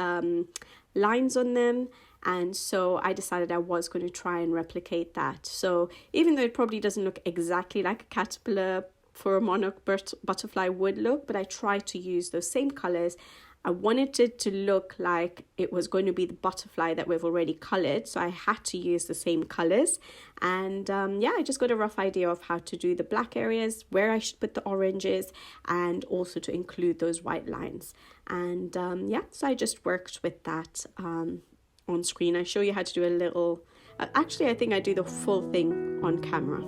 lines on them, and so I decided I was going to try and replicate that. So even though it probably doesn't look exactly like a caterpillar for a monarch butterfly would look, but I tried to use those same colors. I wanted it to look like it was going to be the butterfly that we've already colored, so I had to use the same colors. And yeah, I just got a rough idea of how to do the black areas, where I should put the oranges, and also to include those white lines. And yeah, so I just worked with that on screen. I show you how to do a little, actually I think I do the full thing on camera.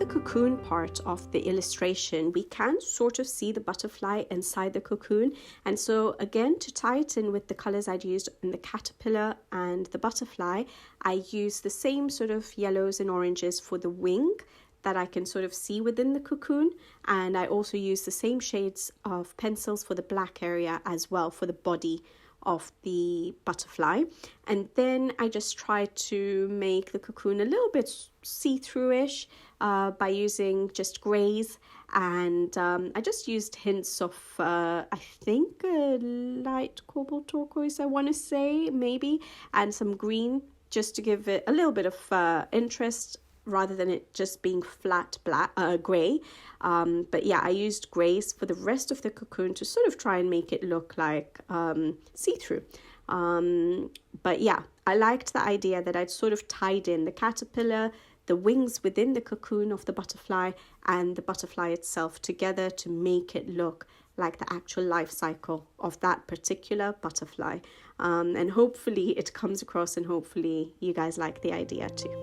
the cocoon part of the illustration, we can sort of see the butterfly inside the cocoon. And so again, to tie it in with the colors I'd used in the caterpillar and the butterfly, I used the same sort of yellows and oranges for the wing that I can sort of see within the cocoon. And I also used the same shades of pencils for the black area as well for the body of the butterfly. And then I just tried to make the cocoon a little bit see-through-ish by using just grays, and I just used hints of I think a light cobalt turquoise, I want to say, maybe, and some green, just to give it a little bit of interest rather than it just being flat black gray. But yeah, I used grays for the rest of the cocoon to sort of try and make it look like see-through. But yeah, I liked the idea that I'd sort of tied in the caterpillar, the wings within the cocoon of the butterfly, and the butterfly itself together to make it look like the actual life cycle of that particular butterfly. And hopefully it comes across, and hopefully you guys like the idea too.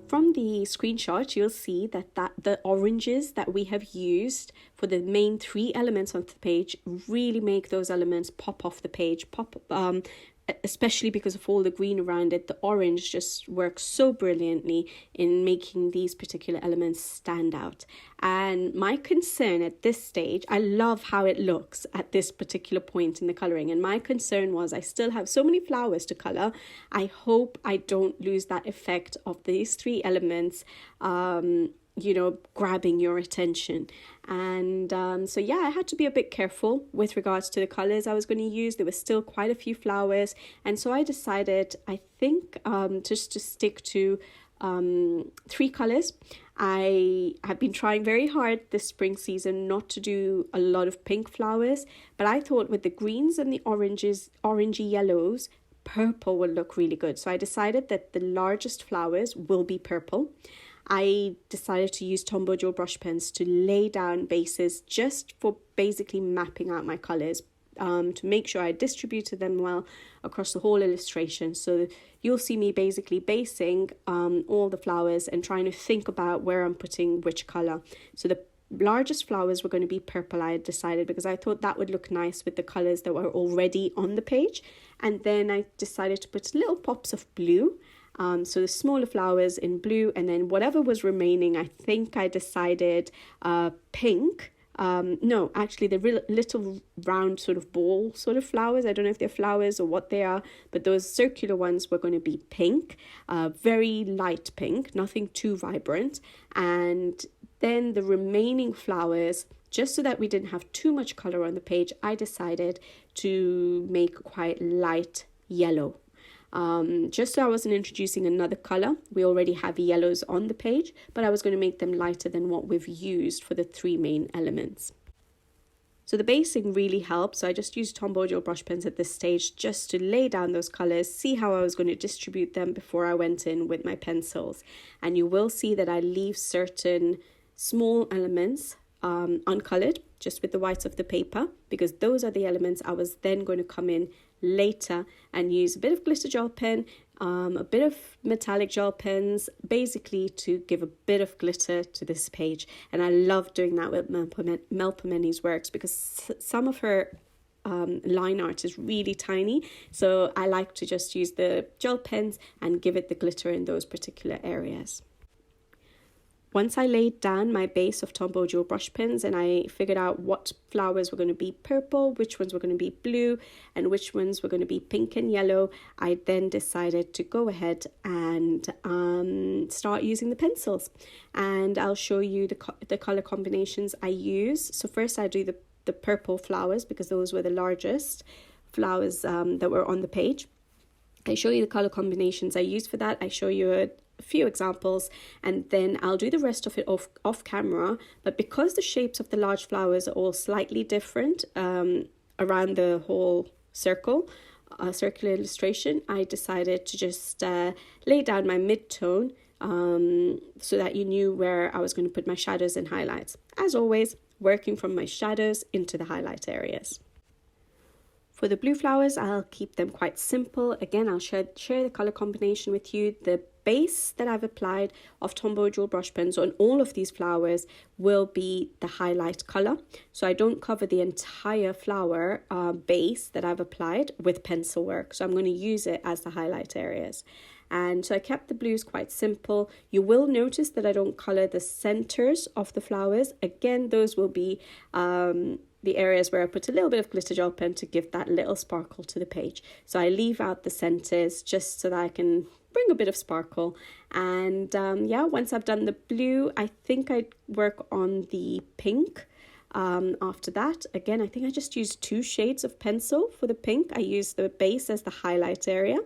From the screenshot, you'll see that the oranges that we have used for the main 3 elements of the page really make those elements pop off the page, especially because of all the green around it. The orange just works so brilliantly in making these particular elements stand out. And my concern at this stage, I love how it looks at this particular point in the colouring, and my concern was I still have so many flowers to colour. I hope I don't lose that effect of these 3 elements grabbing your attention. And so yeah, I had to be a bit careful with regards to the colors I was going to use. There were still quite a few flowers, and so I decided, I think, just to stick to 3 colors. I have been trying very hard this spring season not to do a lot of pink flowers, but I thought with the greens and the orangey yellows, purple would look really good. So I decided that the largest flowers will be purple. I decided to use Tombow dual brush pens to lay down bases just for basically mapping out my colours, to make sure I distributed them well across the whole illustration. So you'll see me basically basing all the flowers and trying to think about where I'm putting which colour. So the largest flowers were going to be purple, I had decided, because I thought that would look nice with the colours that were already on the page. And then I decided to put little pops of blue. So the smaller flowers in blue, and then whatever was remaining, I think I decided pink. No, actually the little round sort of ball sort of flowers. I don't know if they're flowers or what they are, but those circular ones were going to be pink, very light pink, nothing too vibrant. And then the remaining flowers, just so that we didn't have too much color on the page, I decided to make quite light yellow. Just so I wasn't introducing another color. We already have yellows on the page, but I was going to make them lighter than what we've used for the 3 main elements. So the basing really helped. So I just used Tombow dual brush pens at this stage just to lay down those colors, see how I was going to distribute them before I went in with my pencils. And you will see that I leave certain small elements uncolored, just with the whites of the paper, because those are the elements I was then going to come in later and use a bit of glitter gel pen, a bit of metallic gel pens, basically to give a bit of glitter to this page. And I love doing that with Melpomeni's works, because some of her line art is really tiny, so I like to just use the gel pens and give it the glitter in those particular areas. Once I laid down my base of Tombow dual brush pens and I figured out what flowers were going to be purple, which ones were going to be blue, and which ones were going to be pink and yellow, I then decided to go ahead and start using the pencils. And I'll show you the color combinations I use. So first I do the purple flowers, because those were the largest flowers that were on the page. I show you the color combinations I used for that. I show you a few examples, and then I'll do the rest of it off camera. But because the shapes of the large flowers are all slightly different around the whole circular illustration, I decided to just lay down my mid-tone so that you knew where I was going to put my shadows and highlights. As always, working from my shadows into the highlight areas. For the blue flowers, I'll keep them quite simple. Again, I'll share the color combination with you. The base that I've applied of Tombow dual brush pens on all of these flowers will be the highlight color. So I don't cover the entire flower base that I've applied with pencil work. So I'm going to use it as the highlight areas. And so I kept the blues quite simple. You will notice that I don't color the centers of the flowers. Again, those will be the areas where I put a little bit of glitter gel pen to give that little sparkle to the page. So I leave out the centers just so that I can bring a bit of sparkle. And yeah, once I've done the blue, I think I'd work on the pink. After that, again, I think I just used 2 shades of pencil for the pink. I used the base as the highlight area.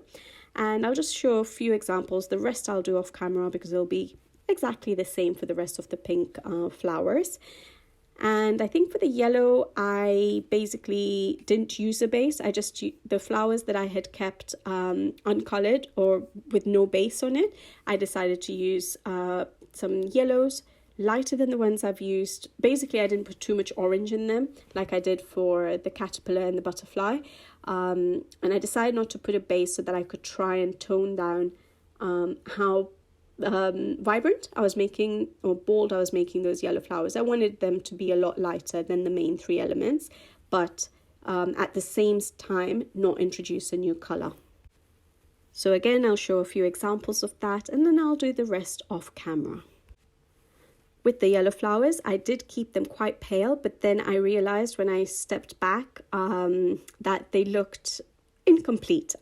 And I'll just show a few examples. The rest I'll do off camera because it'll be exactly the same for the rest of the pink flowers. And I think for the yellow, I basically didn't use a base. I just the flowers that I had kept uncolored or with no base on it, I decided to use some yellows, lighter than the ones I've used. Basically, I didn't put too much orange in them like I did for the caterpillar and the butterfly. And I decided not to put a base so that I could try and tone down how vibrant I was making, or bold I was making those yellow flowers. I wanted them to be a lot lighter than the main three elements, but at the same time not introduce a new color. So again, I'll show a few examples of that, and then I'll do the rest off camera. With the yellow flowers, I did keep them quite pale, but then I realized when I stepped back that they looked incomplete.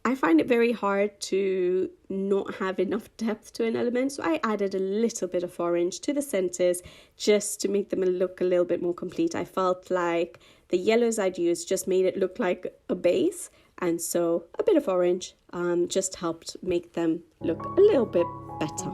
I find it very hard to not have enough depth to an element, so I added a little bit of orange to the centers just to make them look a little bit more complete. I felt like the yellows I'd used just made it look like a base, and so a bit of orange just helped make them look a little bit better.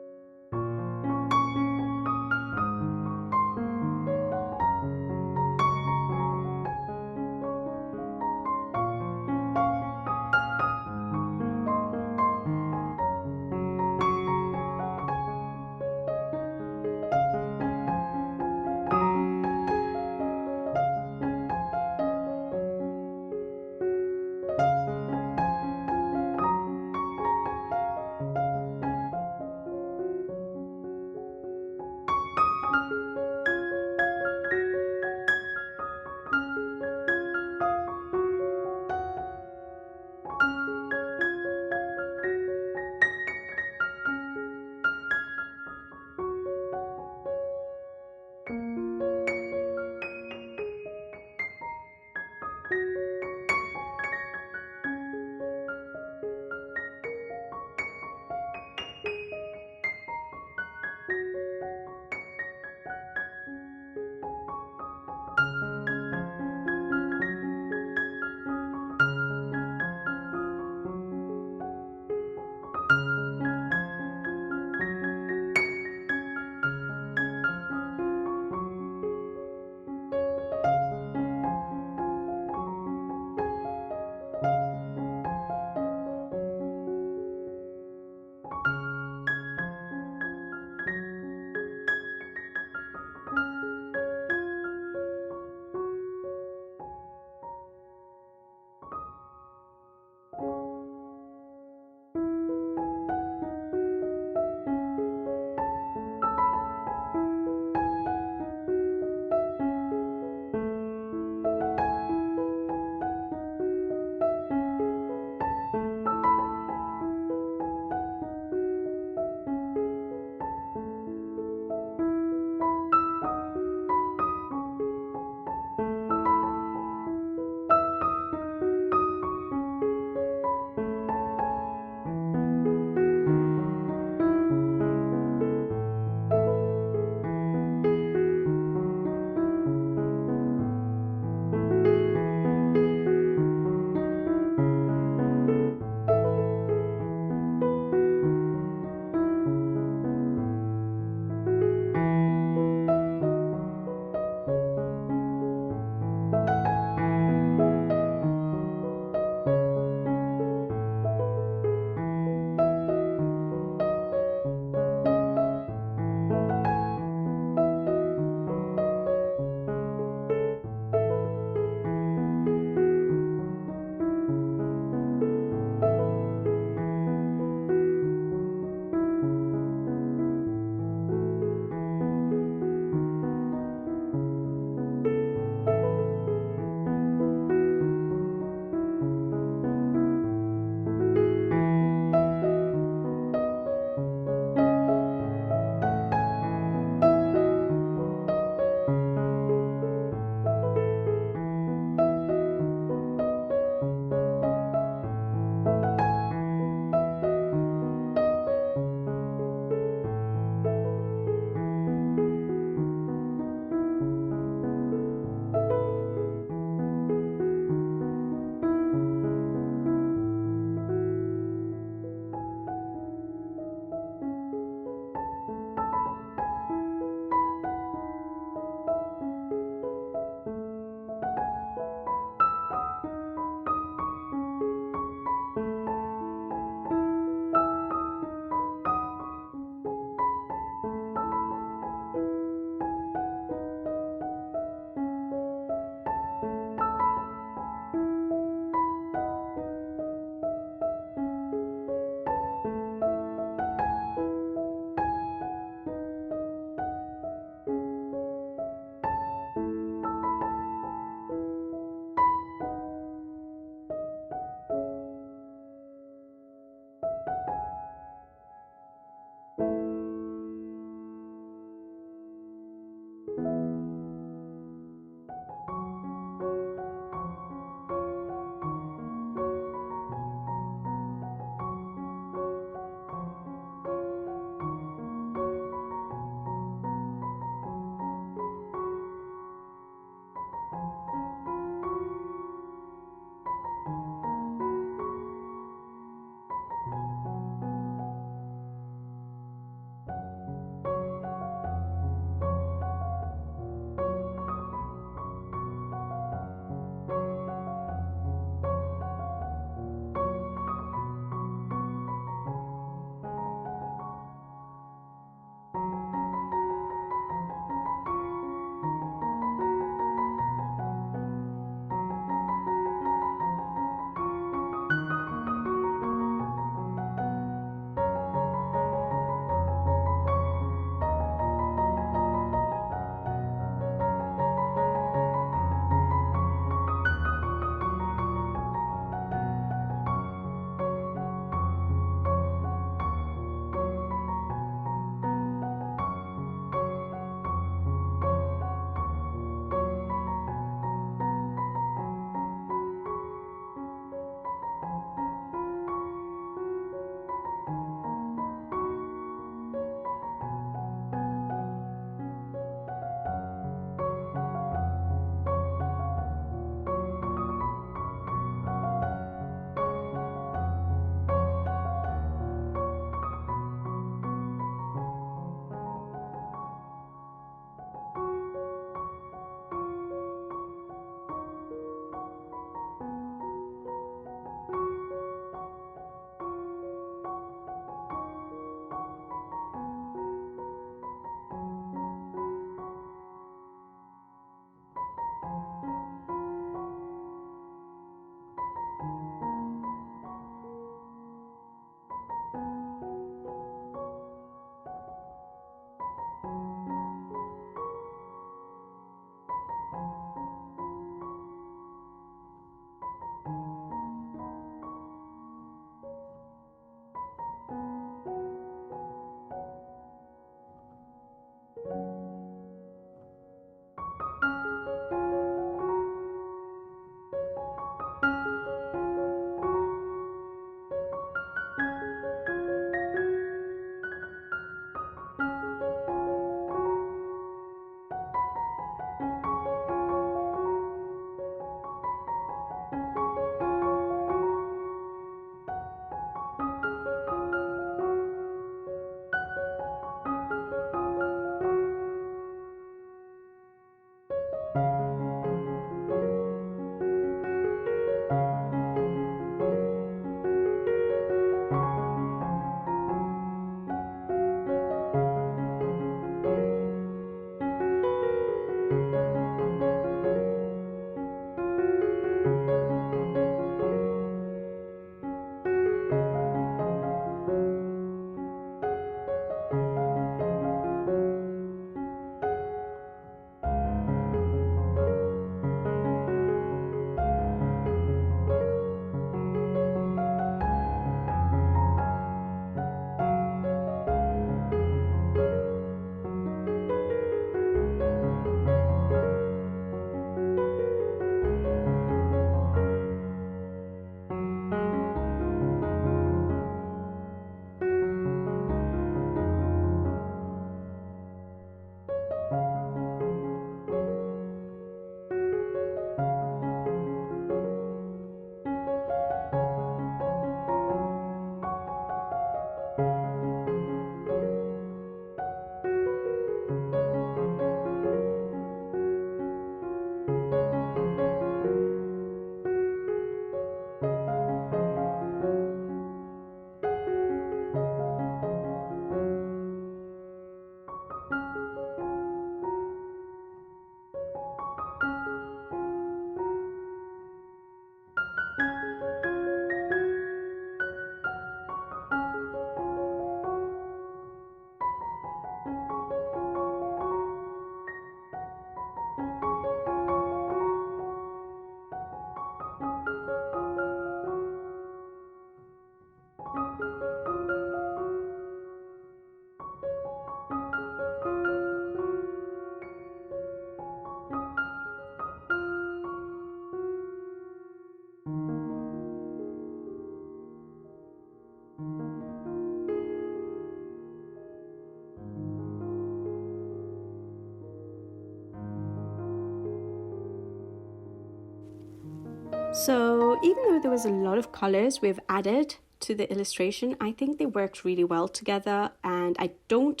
So even though there was a lot of colors we've added to the illustration, I think they worked really well together, and I don't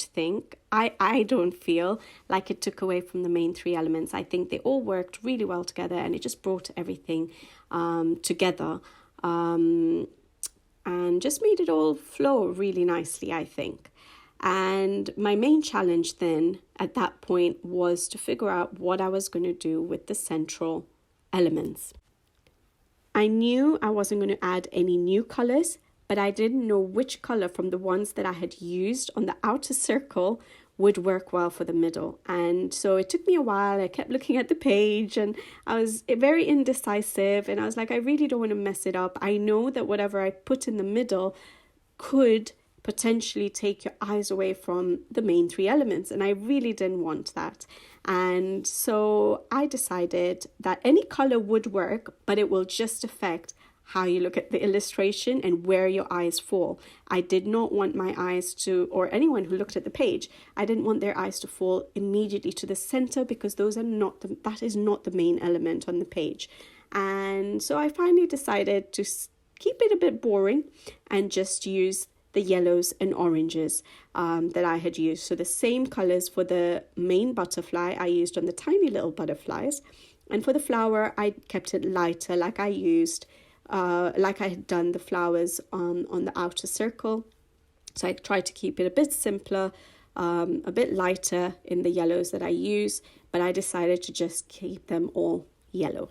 feel like it took away from the main three elements. I think they all worked really well together, and it just brought everything together and just made it all flow really nicely, I think. And my main challenge then at that point was to figure out what I was going to do with the central elements. I knew I wasn't going to add any new colors, but I didn't know which color from the ones that I had used on the outer circle would work well for the middle. And so it took me a while. I kept looking at the page and I was very indecisive, and I was like, I really don't want to mess it up. I know that whatever I put in the middle could potentially take your eyes away from the main three elements, and I really didn't want that. And so I decided that any color would work, but it will just affect how you look at the illustration and where your eyes fall. I did not want my eyes to, or anyone who looked at the page, I didn't want their eyes to fall immediately to the center, because that is not the main element on the page. And so I finally decided to keep it a bit boring and just use the yellows and oranges that I had used. So the same colors for the main butterfly I used on the tiny little butterflies, and for the flower I kept it lighter, like I had done the flowers on the outer circle. So I tried to keep it a bit simpler, a bit lighter in the yellows that I use, but I decided to just keep them all yellow.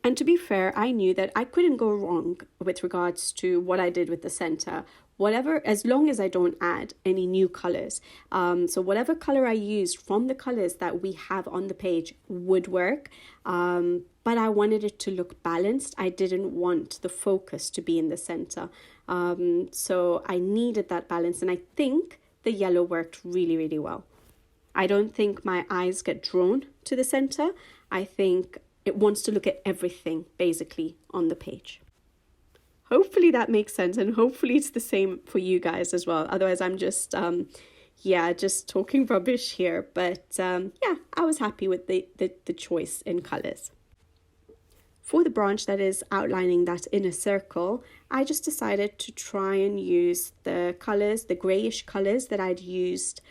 And to be fair, I knew that I couldn't go wrong with regards to what I did with the center, as long as I don't add any new colors. So whatever color I used from the colors that we have on the page would work, but I wanted it to look balanced. I didn't want the focus to be in the center. So I needed that balance, and I think the yellow worked really, really well. I don't think my eyes get drawn to the center. I think it wants to look at everything basically on the page. Hopefully that makes sense, and hopefully it's the same for you guys as well. Otherwise I'm just talking rubbish here. But I was happy with the choice in colors. For the branch that is outlining that inner circle, I just decided to try and use the colors, the grayish colors that I'd used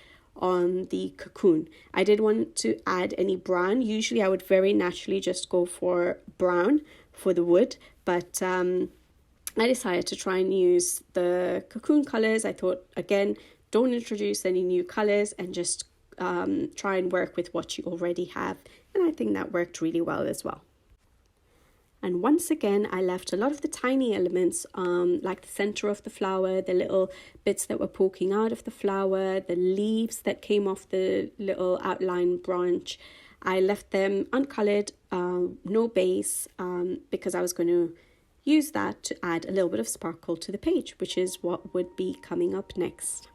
on the cocoon. I didn't want to add any brown. Usually I would very naturally just go for brown for the wood, but I decided to try and use the cocoon colors. I thought, again, don't introduce any new colors and just try and work with what you already have. And I think that worked really well as well. And once again, I left a lot of the tiny elements, like the center of the flower, the little bits that were poking out of the flower, the leaves that came off the little outline branch. I left them uncolored, no base, because I was going to use that to add a little bit of sparkle to the page, which is what would be coming up next.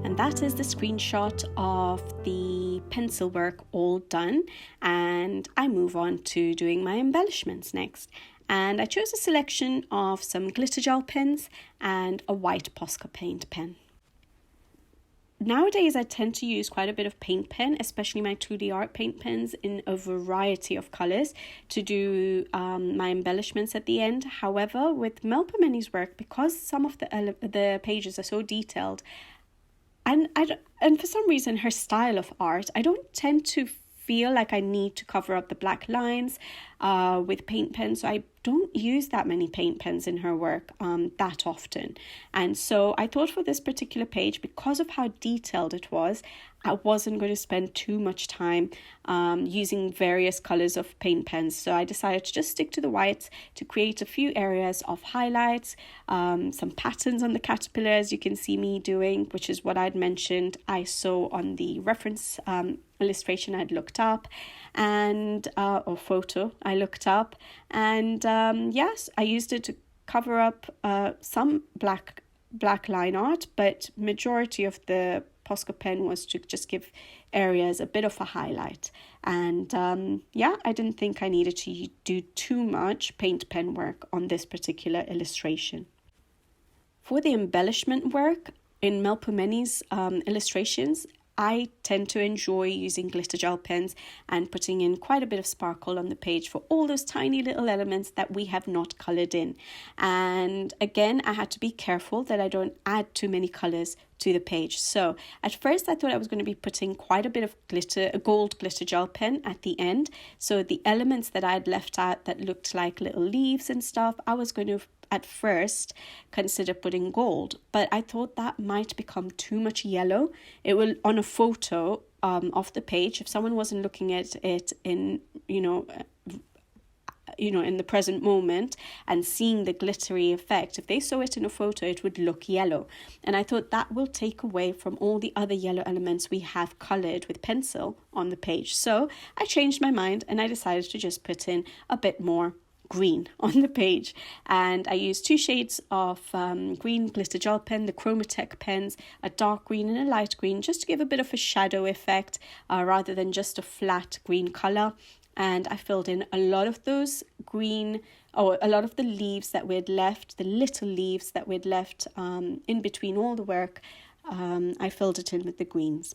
And that is the screenshot of the pencil work all done, and I move on to doing my embellishments next. And I chose a selection of some glitter gel pens and a white Posca paint pen. Nowadays, I tend to use quite a bit of paint pen, especially my 2D art paint pens in a variety of colors to do my embellishments at the end. However, with Melpomeni's work, because some of the pages are so detailed, and for some reason her style of art, I don't tend to feel like I need to cover up the black lines with paint pens. So I don't use that many paint pens in her work that often. And so I thought for this particular page, because of how detailed it was, I wasn't going to spend too much time using various colors of paint pens. So I decided to just stick to the whites to create a few areas of highlights, some patterns on the caterpillars you can see me doing, which is what I'd mentioned I saw on the reference illustration I'd looked up, and or photo I looked up. And yes, I used it to cover up some black line art, but majority of the Posca pen was to just give areas a bit of a highlight. And yeah, I didn't think I needed to do too much paint pen work on this particular illustration. For the embellishment work in Melpomeni's illustrations, I tend to enjoy using glitter gel pens and putting in quite a bit of sparkle on the page for all those tiny little elements that we have not coloured in. And again, I had to be careful that I don't add too many colours to the page. So at first I thought I was going to be putting quite a bit of glitter, a gold glitter gel pen at the end. So the elements that I had left out that looked like little leaves and stuff, I was going to at first consider putting gold, but I thought that might become too much yellow. It will, on a photo of the page, if someone wasn't looking at it in, in the present moment and seeing the glittery effect, if they saw it in a photo, it would look yellow. And I thought that will take away from all the other yellow elements we have colored with pencil on the page. So I changed my mind and I decided to just put in a bit more green on the page, and I used 2 shades of green glitter gel pen, the Chromatek pens, a dark green and a light green, just to give a bit of a shadow effect rather than just a flat green color. And I filled in a lot of those green, or a lot of the leaves that we had left, the little leaves that we had left in between all the work. I filled it in with the greens.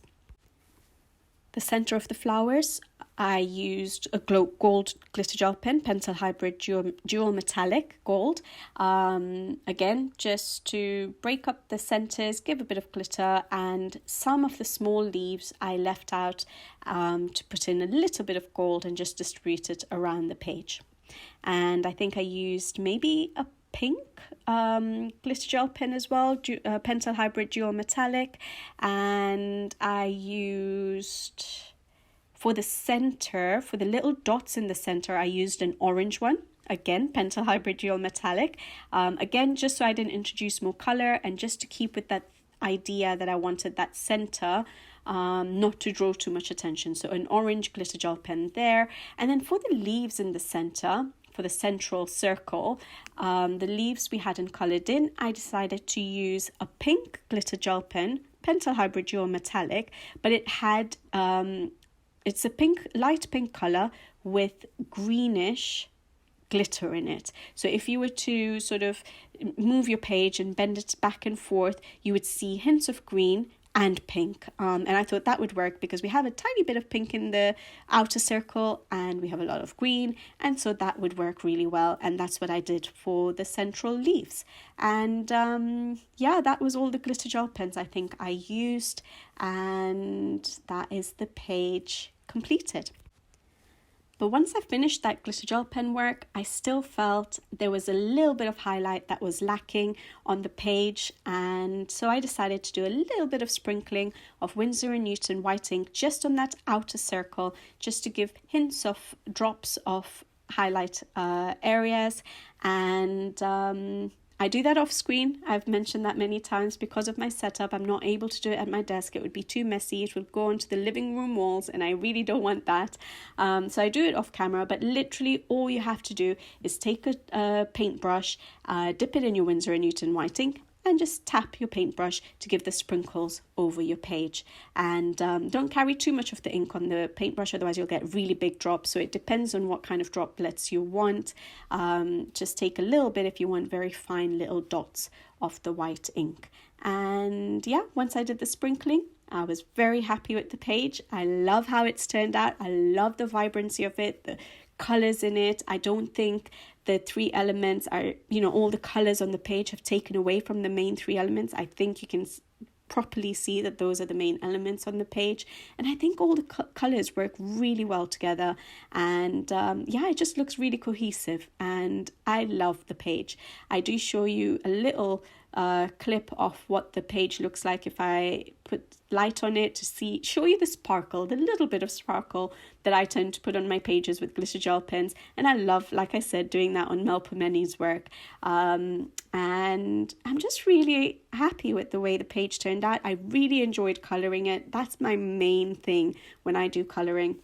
The center of the flowers, I used a gold glitter gel pen, Pentel Hybrid Dual Metallic Gold. Again, just to break up the centers, give a bit of glitter, and some of the small leaves I left out to put in a little bit of gold and just distribute it around the page. And I think I used maybe a pink glitter gel pen as well, Pentel Hybrid Dual Metallic, and I used, for the center, for the little dots in the center, I used an orange one, again Pentel Hybrid Dual Metallic, again just so I didn't introduce more color and just to keep with that idea that I wanted that center not to draw too much attention. So an orange glitter gel pen there. And then for the leaves in the center, for the central circle, the leaves we hadn't colored in, I decided to use a pink glitter gel pen, Pentel Hybrid Dual Metallic, but it had, it's a light pink color with greenish glitter in it. So if you were to sort of move your page and bend it back and forth, you would see hints of green and pink, and I thought that would work because we have a tiny bit of pink in the outer circle and we have a lot of green, and so that would work really well. And that's what I did for the central leaves. And yeah, that was all the glitter gel pens I think I used, and that is the page completed. But once I finished that glitter gel pen work, I still felt there was a little bit of highlight that was lacking on the page. And so I decided to do a little bit of sprinkling of Winsor Newton white ink just on that outer circle, just to give hints of drops of highlight areas. And I do that off screen. I've mentioned that many times. Because of my setup, I'm not able to do it at my desk. It would be too messy. It would go onto the living room walls and I really don't want that. So I do it off camera, but literally all you have to do is take a paintbrush, dip it in your Winsor Newton white ink, and just tap your paintbrush to give the sprinkles over your page. And don't carry too much of the ink on the paintbrush, otherwise you'll get really big drops. So it depends on what kind of droplets you want. Just take a little bit if you want very fine little dots of the white ink. And yeah, once I did the sprinkling, I was very happy with the page. I love how it's turned out. I love the vibrancy of it, the colors in it. I don't think the 3 elements are, all the colors on the page have taken away from the main 3 elements. I think you can properly see that those are the main elements on the page, and I think all the colors work really well together. And yeah, it just looks really cohesive, and I love the page. I do show you a little clip of what the page looks like if I put light on it to show you the sparkle, the little bit of sparkle that I tend to put on my pages with glitter gel pens. And I love, like I said, doing that on Melpomeni's work. And I'm just really happy with the way the page turned out. I really enjoyed colouring it. That's my main thing when I do colouring,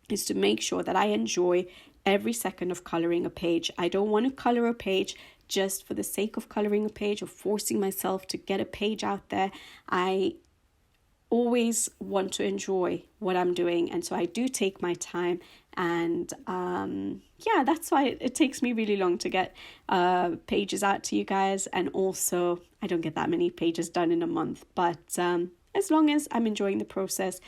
is to make sure that I enjoy every second of colouring a page. I don't want to colour a page just for the sake of colouring a page or forcing myself to get a page out there. I always want to enjoy what I'm doing, and so I do take my time. And yeah, that's why it takes me really long to get pages out to you guys. And also, I don't get that many pages done in a month, but as long as I'm enjoying the process,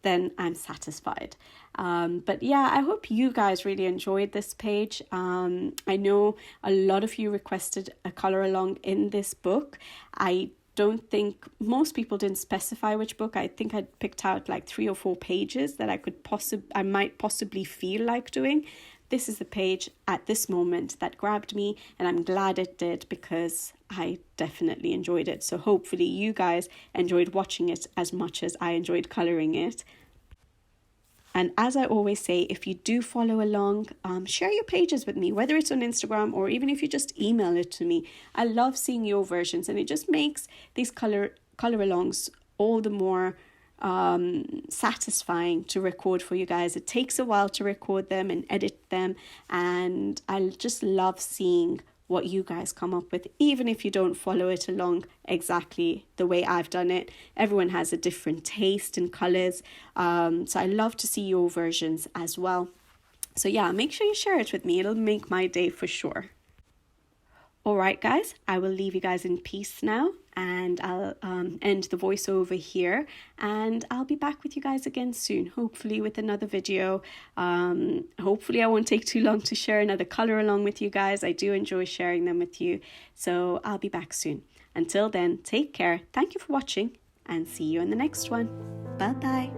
then I'm satisfied. But yeah, I hope you guys really enjoyed this page. I know a lot of you requested a colour along in this book. I don't think most people didn't specify which book. I think I'd picked out like 3 or 4 pages that I might possibly feel like doing. This is the page at this moment that grabbed me, and I'm glad it did because I definitely enjoyed it. So hopefully you guys enjoyed watching it as much as I enjoyed colouring it. And as I always say, if you do follow along, share your pages with me, whether it's on Instagram or even if you just email it to me. I love seeing your versions, and it just makes these color alongs all the more satisfying to record for you guys. It takes a while to record them and edit them, and I just love seeing what you guys come up with, even if you don't follow it along exactly the way I've done it. Everyone has a different taste in colours, so I love to see your versions as well. So yeah, make sure you share it with me. It'll make my day for sure. Alright guys, I will leave you guys in peace now, and I'll end the voiceover here, and I'll be back with you guys again soon, hopefully with another video. Hopefully I won't take too long to share another colour along with you guys. I do enjoy sharing them with you, so I'll be back soon. Until then, take care, thank you for watching, and see you in the next one. Bye bye.